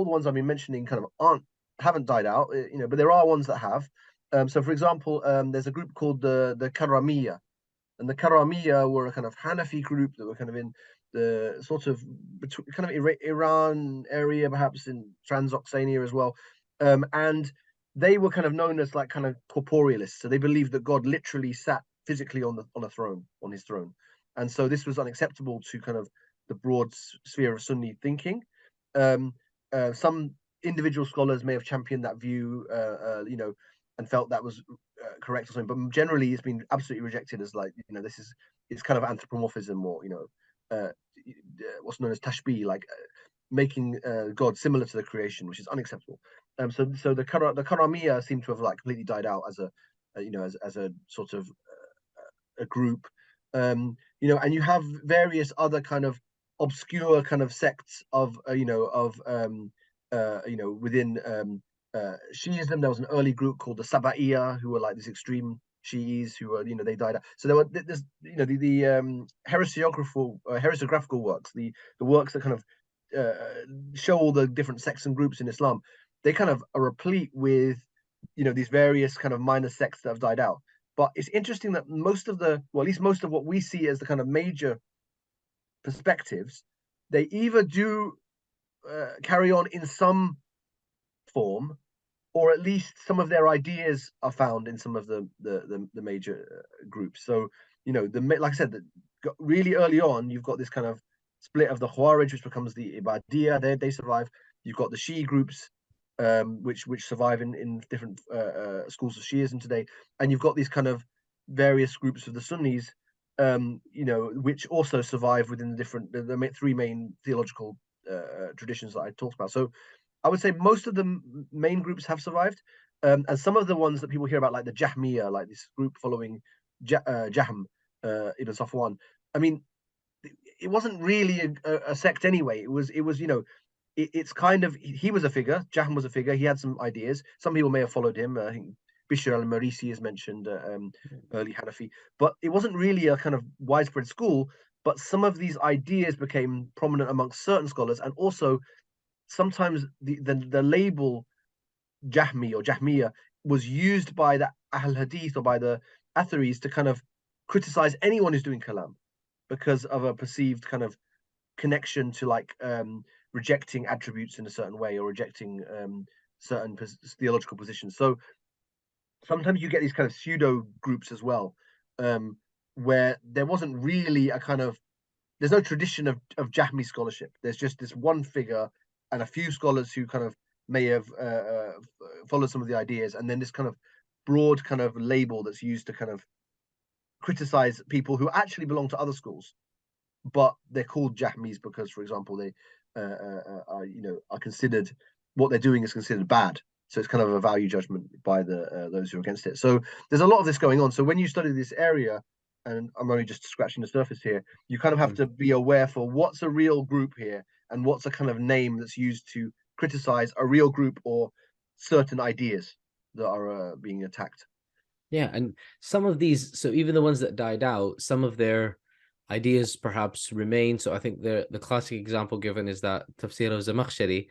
the ones I've been mentioning kind of haven't died out, but there are ones that have. So, for example, there's a group called the Karamiyyah, and the Karamiyyah were a kind of Hanafi group that were kind of in the sort of kind of Iran area, perhaps in Transoxania as well, and they were kind of known as like kind of corporealists. So they believed that God literally sat physically on his throne, and so this was unacceptable to kind of the broad sphere of Sunni thinking. Some individual scholars may have championed that view, and felt that was correct or something, but generally it's been absolutely rejected as like it's kind of anthropomorphism, or what's known as tashbih, like making God similar to the creation, which is unacceptable. So the Karamiyyah seem to have like completely died out as a as a sort of a group, and you have various other kind of obscure kind of sects of within Shiism. There was an early group called the Saba'iyyah, who were like these extreme Shiis who were, they died out. So there were the heresiographical works, the works that kind of show all the different sects and groups in Islam. They kind of are replete with these various kind of minor sects that have died out. But it's interesting that most of at least most of what we see as the kind of major perspectives, they either do carry on in some form, or at least some of their ideas are found in some of the major groups. So like I said, really early on, you've got this kind of split of the Khawarij, which becomes the Ibadiyya. They survive. You've got the Shi'i groups, which survive in different schools of Shiism today, and you've got these kind of various groups of the Sunnis which also survive within the different the three main theological traditions that I talked about. So I would say most of the main groups have survived, and some of the ones that people hear about, like the Jahmiyyah, like this group following Jahm ibn Safwan. I mean, it wasn't really a sect anyway. It's kind of, he was a figure. Jahm was a figure. He had some ideas. Some people may have followed him. I think Bishr al-Marisi is mentioned, early Hanafi, but it wasn't really a kind of widespread school. But some of these ideas became prominent amongst certain scholars, and also sometimes the label Jahmi or Jahmiya was used by the Ahl Hadith or by the Atharis to kind of criticize anyone who's doing Kalam because of a perceived kind of connection to like rejecting attributes in a certain way or rejecting certain theological positions. So sometimes you get these kind of pseudo groups as well, where there wasn't really a kind of, there's no tradition of Jahmi scholarship. There's just this one figure and a few scholars who kind of may have followed some of the ideas, and then this kind of broad kind of label that's used to kind of criticize people who actually belong to other schools, but they're called Jahmis because, for example, they are considered, what they're doing is considered bad. So it's kind of a value judgment by the those who are against it. So there's a lot of this going on. So when you study this area, and I'm only just scratching the surface here, you kind of have to be aware for what's a real group here and what's a kind of name that's used to criticize a real group or certain ideas that are being attacked. Yeah, and some of these, so even the ones that died out, some of their ideas perhaps remain. So I think the classic example given is that Tafsir of Zamakhshari,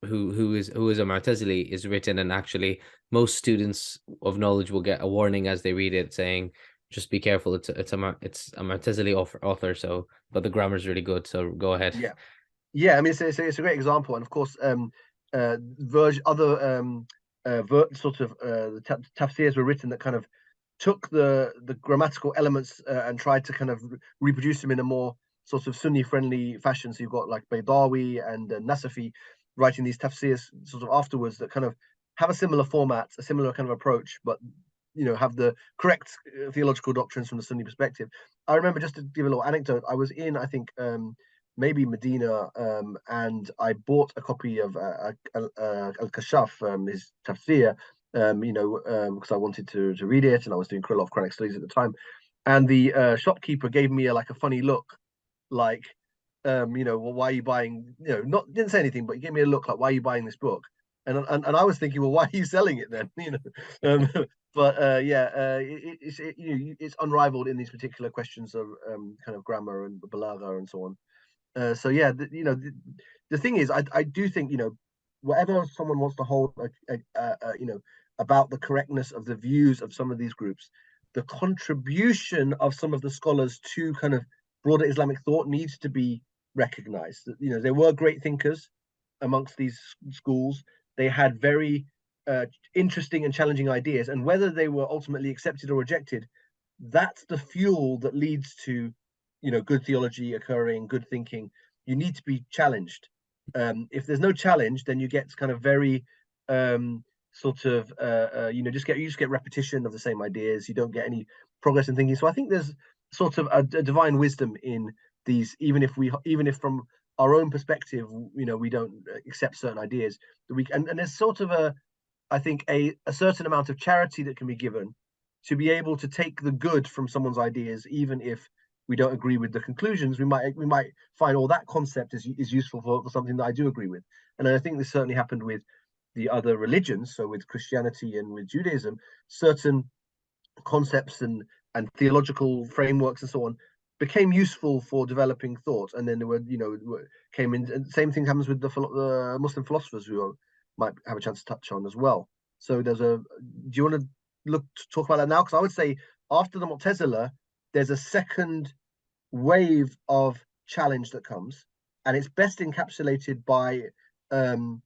who is a Mu'tazili, is written, and actually most students of knowledge will get a warning as they read it saying, just be careful, it's a Mu'tazili author, so, but the grammar is really good, so go ahead. Yeah, I mean, it's a great example, and of course the tafsirs were written that kind of took the grammatical elements and tried to kind of reproduce them in a more sort of Sunni friendly fashion. So you've got like Baydawi and Nasafi writing these tafsirs sort of afterwards that kind of have a similar format, a similar kind of approach, but have the correct theological doctrines from the Sunni perspective. I remember, just to give a little anecdote, I was in, I think, maybe Medina, and I bought a copy of Al-Kashaf, his tafsir, because I wanted to read it, and I was doing a lot of Quranic studies at the time. And the shopkeeper gave me a funny look, like, well, why are you buying? Didn't say anything, but he gave me a look like, why are you buying this book? And I was thinking, well, why are you selling it then? But it's unrivaled in these particular questions of kind of grammar and balagha and so on. So yeah, the thing is, I do think, whatever someone wants to hold, about the correctness of the views of some of these groups, the contribution of some of the scholars to kind of broader Islamic thought needs to be recognized. There were great thinkers amongst these schools. They had very interesting and challenging ideas, and whether they were ultimately accepted or rejected, that's the fuel that leads to good theology occurring, good thinking. You need to be challenged. If there's no challenge, then you get kind of very just get repetition of the same ideas. You don't get any progress in thinking. So I think there's sort of a divine wisdom in these, even if from our own perspective, we don't accept certain ideas, and there's sort of I think a certain amount of charity that can be given to be able to take the good from someone's ideas, even if we don't agree with the conclusions. We might find, oh, that concept is useful for something that I do agree with. And I think this certainly happened with the other religions. So with Christianity and with Judaism, certain concepts and theological frameworks and so on became useful for developing thought. And then there were, came in, and same thing happens with the Muslim philosophers, who might have a chance to touch on as well. So do you want to talk about that now? Because I would say after the Mu'tazila, there's a second wave of challenge that comes, and it's best encapsulated by the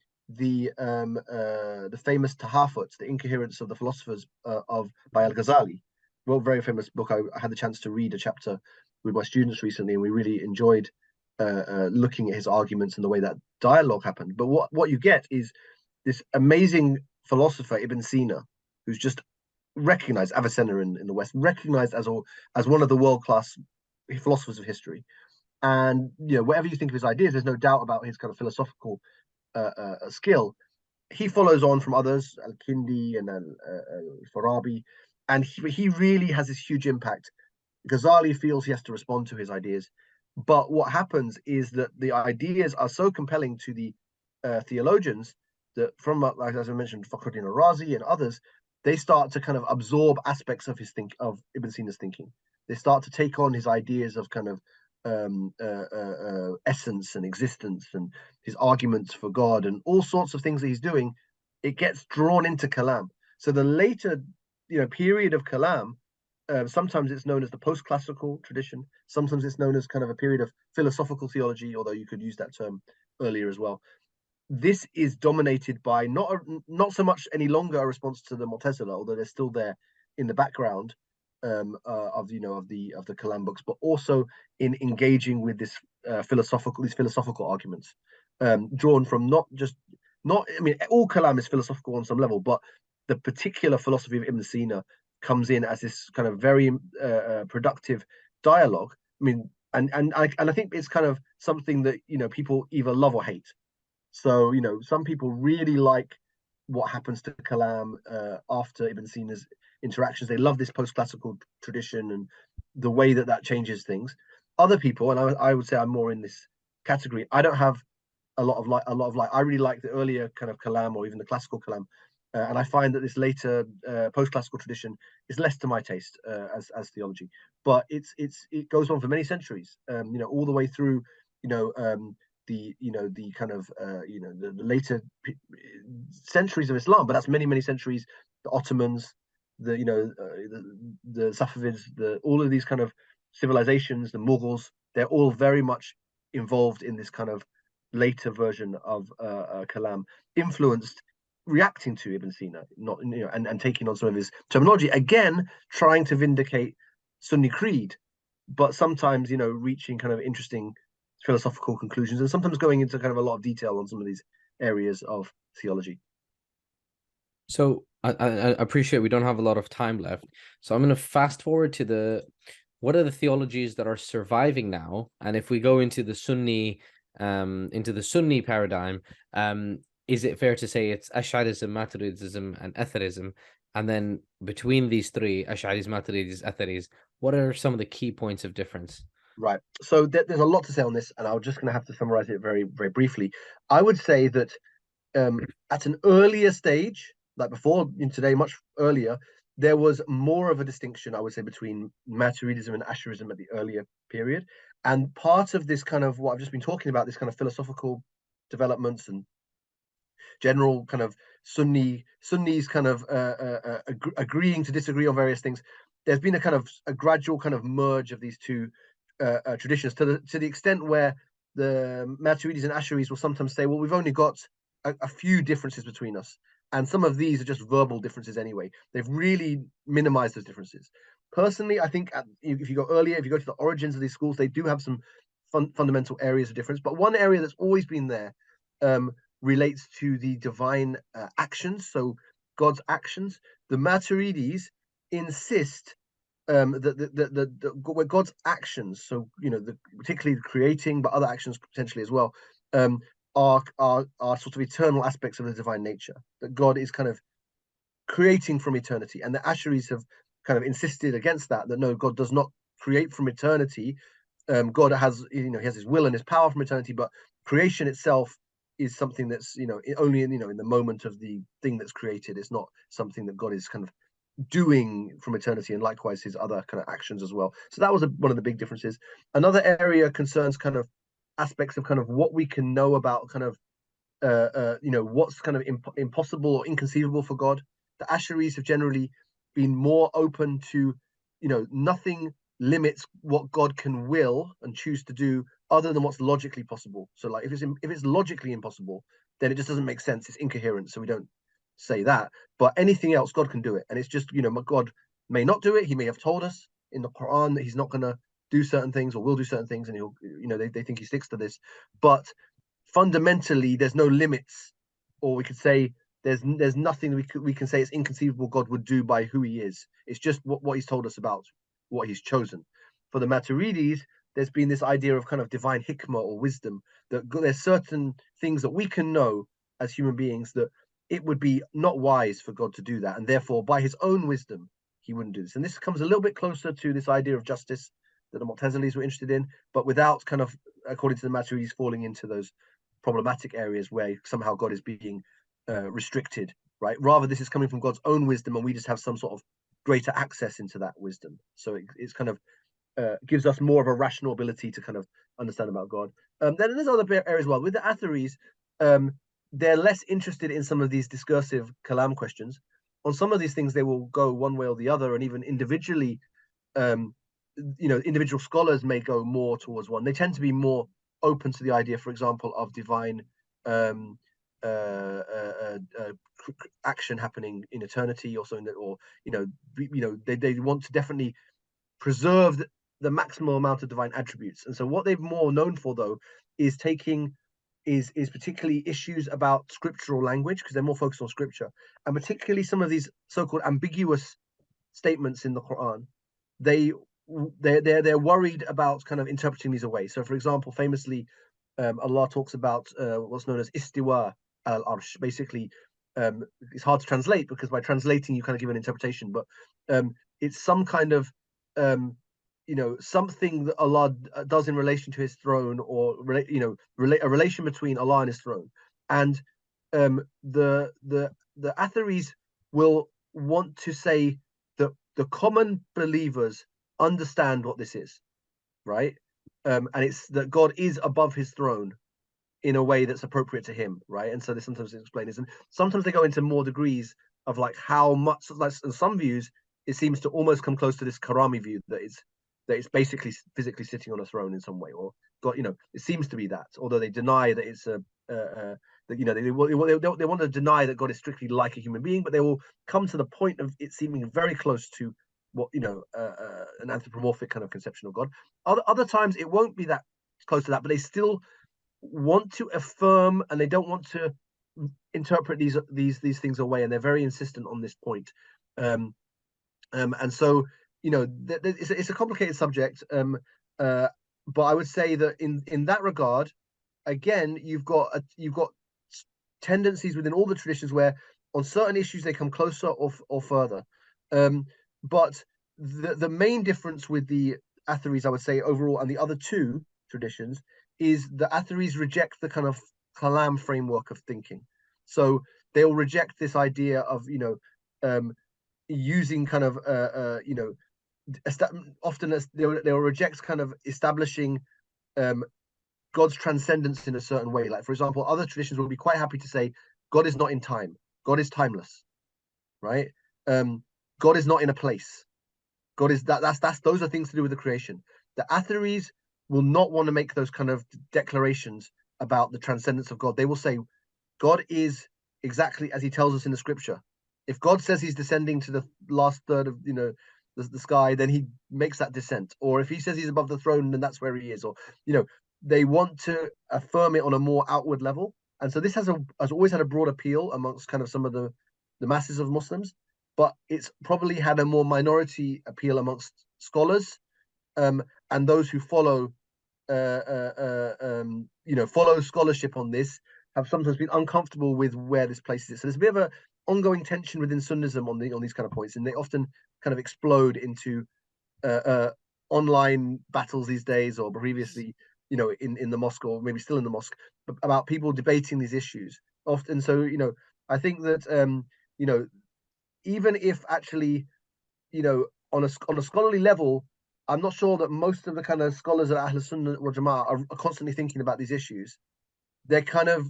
famous Tahafut, the Incoherence of the Philosophers by Al-Ghazali. Well, very famous book. I had the chance to read a chapter with my students recently, and we really enjoyed looking at his arguments and the way that dialogue happened. But what you get is this amazing philosopher, Ibn Sina, who's just recognized, Avicenna in the West, recognized as one of the world-class philosophers of history. And whatever you think of his ideas, there's no doubt about his kind of philosophical skill. He follows on from others, Al-Kindi and Farabi, and he really has this huge impact. Ghazali feels he has to respond to his ideas, but what happens is that the ideas are so compelling to the theologians that, from like as I mentioned, Fakhruddin Razi and others, they start to kind of absorb aspects of of Ibn Sina's thinking. They start to take on his ideas of kind of essence and existence and his arguments for God and all sorts of things that he's doing. It gets drawn into Kalam. So the later, period of Kalam, sometimes it's known as the post-classical tradition. Sometimes it's known as kind of a period of philosophical theology, although you could use that term earlier as well. This is dominated by not so much any longer a response to the Mu'tazila, although they're still there in the background of the Kalam books, but also in engaging with these philosophical arguments, drawn from not. I mean, all Kalam is philosophical on some level, but the particular philosophy of Ibn Sina comes in as this kind of very productive dialogue. I mean, and I think it's kind of something that people either love or hate. So some people really like what happens to Kalam after Ibn Sina's interactions. They love this post-classical tradition and the way that changes things. Other people, and I would say I'm more in this category, I don't have a lot of like. I really like the earlier kind of Kalam or even the classical Kalam, and I find that this later post-classical tradition is less to my taste as theology. But it goes on for many centuries, all the way through, the kind of the later centuries of Islam, but that's many centuries. The Ottomans, the Safavids, all of these kind of civilizations, the Mughals, they're all very much involved in this kind of later version of Kalam, influenced, reacting to Ibn Sina, not and taking on some of his terminology, again trying to vindicate Sunni creed, but sometimes reaching kind of interesting philosophical conclusions, and sometimes going into kind of a lot of detail on some of these areas of theology. So I appreciate we don't have a lot of time left, so I'm going to fast forward to what are the theologies that are surviving now, and if we go into the Sunni paradigm, is it fair to say it's Ash'arism, Maturidism, and Atherism? And then between these three, Ash'aris, Maturidis, Atharis, what are some of the key points of difference? Right. So there's a lot to say on this, and I'm just going to have to summarize it very, very briefly. I would say that at an earlier stage, like before in today, much earlier, there was more of a distinction, I would say, between Maturidism and Ash'arism at the earlier period. And part of this kind of what I've just been talking about, this kind of philosophical developments and general kind of Sunnis kind of agreeing to disagree on various things, there's been a gradual kind of merge of these two traditions to the extent where the Maturidis and Ash'aris will sometimes say, well, we've only got a few differences between us, and some of these are just verbal differences anyway. They've really minimized those differences. Personally, I think if you go earlier, if you go to the origins of these schools, they do have some fundamental areas of difference, but one area that's always been there relates to the divine actions, so God's actions. The Maturidis insist that God's actions, so particularly the creating, but other actions potentially as well, are sort of eternal aspects of the divine nature. That God is kind of creating from eternity, and the Ash'aris have kind of insisted against that. That no, God does not create from eternity. God has he has his will and his power from eternity, but creation itself is something that's only in the moment of the thing that's created. It's not something that God is kind of doing from eternity, and likewise his other kind of actions as well. So that was one of the big differences. Another area concerns kind of aspects of kind of what we can know about kind of what's kind of impossible or inconceivable for God. The Ash'aris have generally been more open to nothing limits what God can will and choose to do other than what's logically possible. So like if it's logically impossible, then it just doesn't make sense. It's incoherent, so we don't say that. But anything else, God can do it, and it's just God may not do it. He may have told us in the Quran that he's not going to do certain things or will do certain things, and he'll they think he sticks to this. But fundamentally, there's no limits, or we could say there's nothing we can say it's inconceivable God would do by who he is. It's just what he's told us about what he's chosen. For the Maturidis, there's been this idea of kind of divine hikmah or wisdom, that there's certain things that we can know as human beings that it would be not wise for God to do that, and therefore by his own wisdom he wouldn't do this. And this comes a little bit closer to this idea of justice that the Mu'tazilis were interested in, but without kind of, according to the Maturidis, falling into those problematic areas where somehow God is being restricted, right? Rather, this is coming from God's own wisdom, and we just have some sort of greater access into that wisdom. So it's kind of gives us more of a rational ability to kind of understand about God. Then there's other areas as well. With the Atharis, they're less interested in some of these discursive kalam questions. On some of these things, they will go one way or the other, and even individually, individual scholars may go more towards one. They tend to be more open to the idea, for example, of divine action happening in eternity, or something that, or they want to definitely preserve the maximum amount of divine attributes. And so what they've more known for, though, is particularly issues about scriptural language, because they're more focused on scripture, and particularly some of these so-called ambiguous statements in the Quran. They're worried about kind of interpreting these away. So, for example, famously, Allah talks about what's known as istiwa al-arsh. Basically, it's hard to translate because by translating you kind of give an interpretation, but it's some kind of something that Allah does in relation to his throne, or a relation between Allah and his throne. And the Atharis will want to say that the common believers understand what this is, right? And it's that God is above his throne in a way that's appropriate to him, right? And so they sometimes explain this, and sometimes they go into more degrees of like how much, like in some views, it seems to almost come close to this Karami view that it's basically physically sitting on a throne in some way, or God, it seems to be that, although they deny that it's they want to deny that God is strictly like a human being, but they will come to the point of it seeming very close to what an anthropomorphic kind of conception of God. Other times it won't be that close to that, but they still want to affirm, and they don't want to interpret these things away, and they're very insistent on this point. And so it's a complicated subject, but I would say that in that regard, again, you've got tendencies within all the traditions where on certain issues they come closer or further. But the main difference with the Atharis, I would say, overall, and the other two traditions, is the Atharis reject the kind of Kalam framework of thinking. So they'll reject this idea of using kind of often they'll reject kind of establishing God's transcendence in a certain way. Like, for example, other traditions will be quite happy to say God is not in time, God is timeless, right? God is not in a place. God is that's those are things to do with the creation. The Atharis will not want to make those kind of declarations about the transcendence of God. They will say God is exactly as he tells us in the scripture. If God says he's descending to the last third of the sky, then he makes that descent. Or if he says he's above the throne, then that's where he is. Or they want to affirm it on a more outward level. And so this has always had a broad appeal amongst kind of some of the masses of Muslims, but it's probably had a more minority appeal amongst scholars, and those who follow follow scholarship on this have sometimes been uncomfortable with where this places it. So there's a bit of an ongoing tension within Sunnism on these kind of points, and they often kind of explode into online battles these days, or previously, in the mosque, or maybe still in the mosque, about people debating these issues often. So I think that even if actually on a scholarly level, I'm not sure that most of the kind of scholars at Ahl Sunnah wal Jama'ah are constantly thinking about these issues. They kind of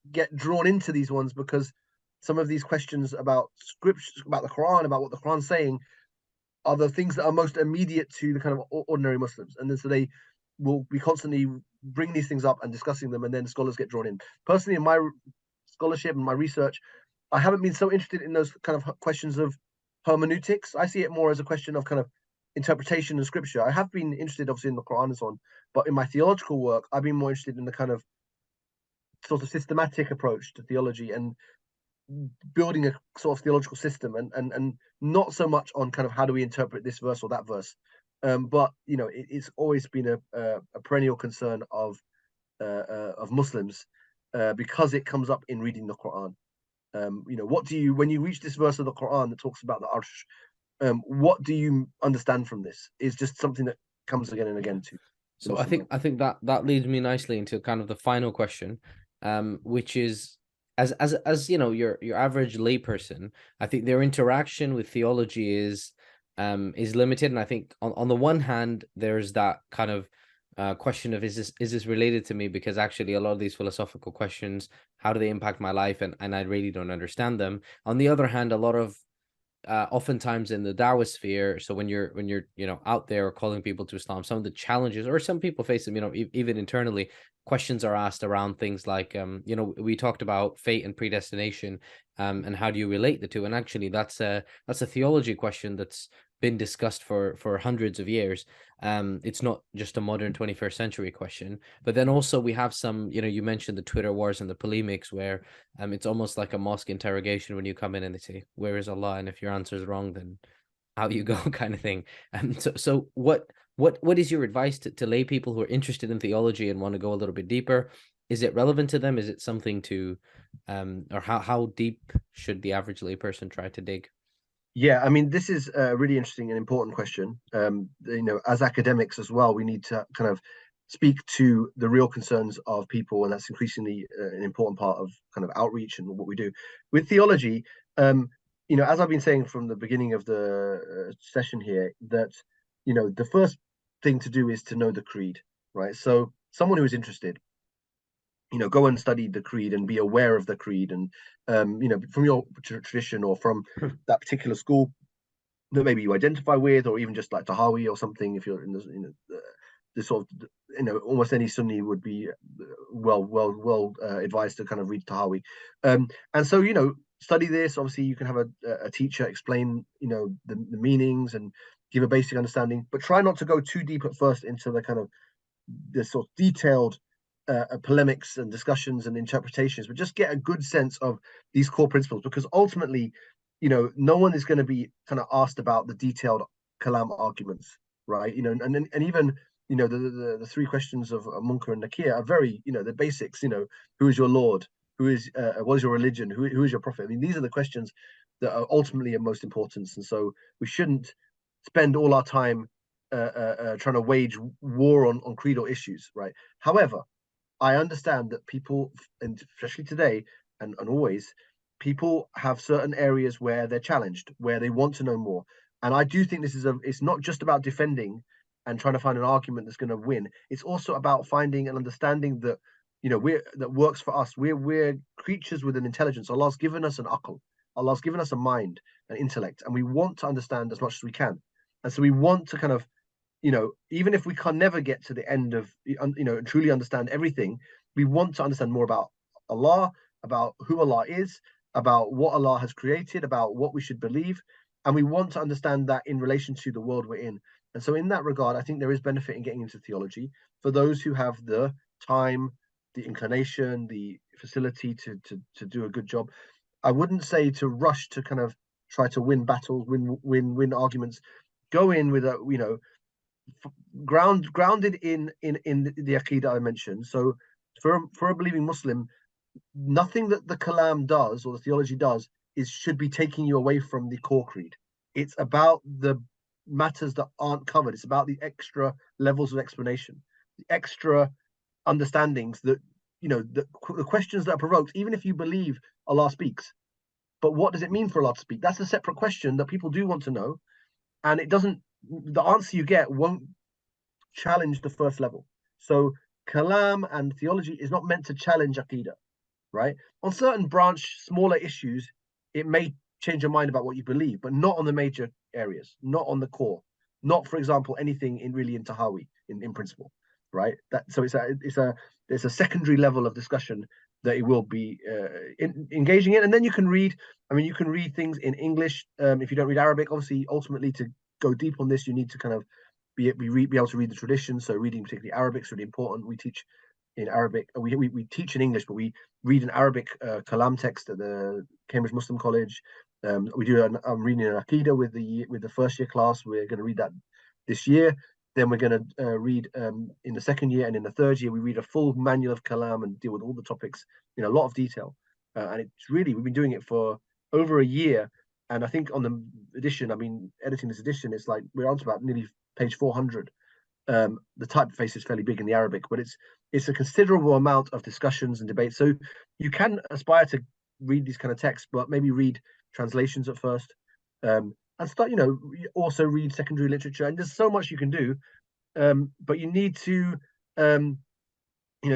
get drawn into these ones because some of these questions about scripture, about the Quran, about what the Quran's saying, are the things that are most immediate to the kind of ordinary Muslims. And then so they will be constantly bring these things up and discussing them, and then scholars get drawn in. Personally, in my scholarship and my research, I haven't been so interested in those kind of questions of hermeneutics. I see it more as a question of kind of interpretation and scripture. I have been interested, obviously, in the Quran and so on, but in my theological work, I've been more interested in the kind of sort of systematic approach to theology, and building a sort of theological system, and not so much on kind of how do we interpret this verse or that verse. But it's always been a perennial concern of Muslims, because it comes up in reading the Quran. What do you, when you reach this verse of the Quran that talks about the Arsh, what do you understand from this? Is just something that comes again and again to. So I think that leads me nicely into kind of the final question, which is, as your average layperson, I think their interaction with theology is limited, and I think on the one hand there's that kind of question of, is this related to me? Because actually a lot of these philosophical questions, how do they impact my life, and I really don't understand them. On the other hand, a lot of oftentimes in the Dawah sphere, so when you're out there calling people to Islam, some of the challenges, or some people face them, even internally, questions are asked around things like we talked about fate and predestination, and how do you relate the two. And actually that's a theology question that's been discussed for hundreds of years. It's not just a modern 21st century question. But then also we have some, you mentioned the Twitter wars and the polemics, where it's almost like a mosque interrogation when you come in and they say, where is Allah? And if your answer is wrong, then out you go, kind of thing. So what is your advice to lay people who are interested in theology and want to go a little bit deeper? Is it relevant to them? Is it something to or how deep should the average layperson try to dig? Yeah, I mean, this is a really interesting and important question. As academics as well, we need to kind of speak to the real concerns of people, and that's increasingly an important part of kind of outreach and what we do. With theology, as I've been saying from the beginning of the session here, that the first thing to do is to know the creed, right? So someone who is interested, go and study the creed and be aware of the creed, and from your tradition or from that particular school that maybe you identify with, or even just like Tahawiyyah or something. If you're in the sort of, almost any Sunni would be well advised to kind of read Tahawi, and so study this. Obviously, you can have a teacher explain the meanings and give a basic understanding, but try not to go too deep at first into the kind of the sort of detailed polemics and discussions and interpretations, but just get a good sense of these core principles, because ultimately, no one is going to be kind of asked about the detailed Kalam arguments, right? And even the three questions of Munkar and Nakir are very, the basics. Who is your Lord? What is your religion? Who is your prophet? I mean, these are the questions that are ultimately of most importance, and so we shouldn't spend all our time trying to wage war on creedal issues, right? However, I understand that people, and especially today and always, people have certain areas where they're challenged, where they want to know more. And I do think it's not just about defending and trying to find an argument that's going to win. It's also about finding an understanding that, that works for us. We're creatures with an intelligence. Allah's given us an aql. Allah's given us a mind, an intellect, and we want to understand as much as we can. And so we want to kind of, even if we can never get to the end of, truly understand everything, we want to understand more about Allah, about who Allah is, about what Allah has created, about what we should believe. And we want to understand that in relation to the world we're in. And so in that regard, I think there is benefit in getting into theology for those who have the time, the inclination, the facility to do a good job. I wouldn't say to rush to kind of try to win battles, win arguments. Go in with a, grounded in the Aqeedah I mentioned. So for a believing Muslim, nothing that the Kalam does or the theology does should be taking you away from the core creed. It's about the matters that aren't covered. It's about the extra levels of explanation, the extra understandings that the questions that are provoked. Even if you believe Allah speaks, but what does it mean for Allah to speak? That's a separate question that people do want to know, and it doesn't. The answer you get won't challenge the first level. So Kalam and theology is not meant to challenge Aqeedah, right? On certain smaller issues, it may change your mind about what you believe, but not on the major areas, not on the core, not, for example, anything in Tahawi in principle, right? So there's a secondary level of discussion that it will be engaging in, and then you can read. I mean, you can read things in English if you don't read Arabic. Obviously, ultimately, to go deep on this, you need to kind of be able to read the tradition. So reading particularly Arabic is really important. We teach in Arabic. We teach in English, but we read an Arabic Kalam text at the Cambridge Muslim College. I'm reading an Aqeedah with the first year class. We're going to read that this year. Then we're going to read in the second year, and in the third year we read a full manual of Kalam and deal with all the topics in a lot of detail. And it's really, we've been doing it for over a year. And I think on the edition, I mean, editing this edition, it's like we're on to about nearly page 400. The typeface is fairly big in the Arabic, but it's a considerable amount of discussions and debates. So you can aspire to read these kind of texts, but maybe read translations at first, and start, also read secondary literature. And there's so much you can do, but you need to,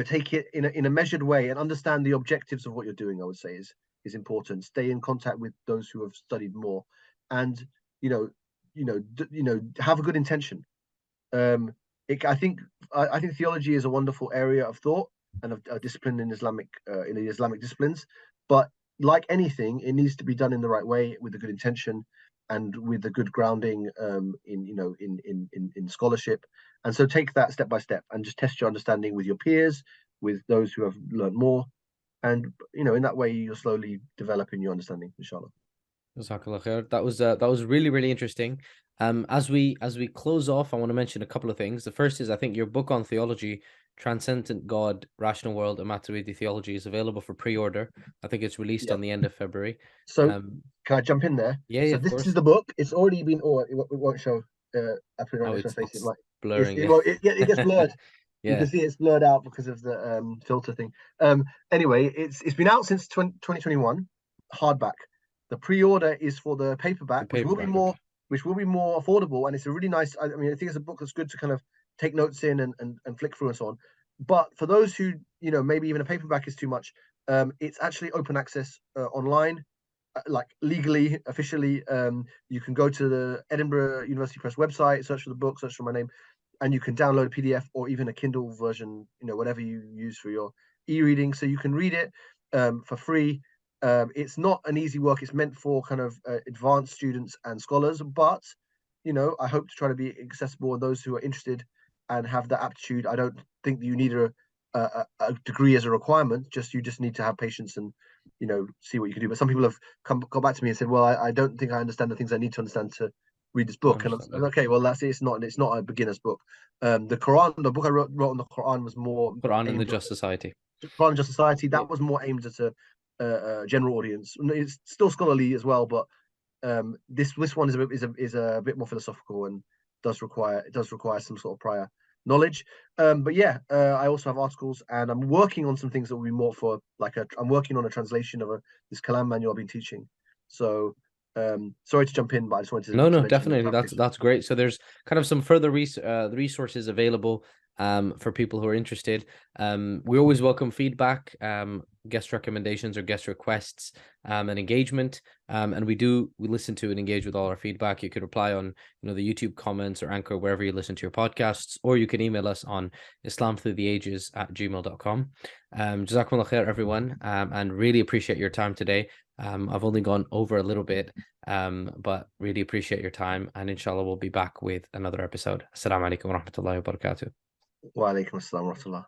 take it in a measured way and understand the objectives of what you're doing. I would say is important. Stay in contact with those who have studied more, and have a good intention. I think theology is a wonderful area of thought and of discipline in the Islamic disciplines, but like anything, it needs to be done in the right way with a good intention and with a good grounding in scholarship. And so take that step by step and just test your understanding with your peers, with those who have learned more, and in that way you're slowly developing your understanding, inshallah. Jazakallah khair. That was really, really interesting. As we close off, I want to mention a couple of things. The first is, I think your book on theology, Transcendent God, Rational World, and Maturidi Theology, is available for pre-order. I think it's released on the end of February. So can I jump in there? Yeah, so of this course. is the book. It's already been, it won't show. I put it on it's face. It's blurring. it gets blurred. Yeah. You can see it's blurred out because of the filter thing. Anyway, it's been out since 2021, hardback. The pre-order is for the paperback, which will be more affordable, and it's a really nice. I think it's a book that's good to kind of take notes in and flick through and so on. But for those who maybe even a paperback is too much, it's actually open access online, like legally, officially. You can go to the Edinburgh University Press website, search for the book, search for my name, and you can download a PDF or even a Kindle version, whatever you use for your e-reading, so you can read it for free. It's not an easy work. It's meant for kind of advanced students and scholars, but I hope to try to be accessible, and those who are interested and have that aptitude. I don't think that you need a degree as a requirement. You just need to have patience and see what you can do. But some people have got back to me and said, well, I don't think I understand the things I need to understand to read this book. And I'm okay, well, that's it. It's not a beginner's book. The book I wrote on the Quran was more Quran and the Just Society. Quran and Just Society, that was more aimed at a general audience. It's still scholarly as well, but this one is a bit more philosophical and does require some sort of prior knowledge. But yeah, I also have articles, and I'm working on some things that will be more for I'm working on a translation of this Kalam manual I've been teaching. So sorry to jump in, but I just wanted to No, definitely, that's great. So there's kind of some further resources available for people who are interested. We always welcome feedback, guest recommendations or guest requests, and engagement. And we listen to and engage with all our feedback. You could reply on the YouTube comments or Anchor, wherever you listen to your podcasts, or you can email us on islamthroughtheages@gmail.com. Jazakumullah khair, everyone, and really appreciate your time today. I've only gone over a little bit, but really appreciate your time, and inshallah we'll be back with another episode. Assalamu alaikum wa rahmatullahi wa barakatuh. Wa alaikum assalam wa rahmatullah.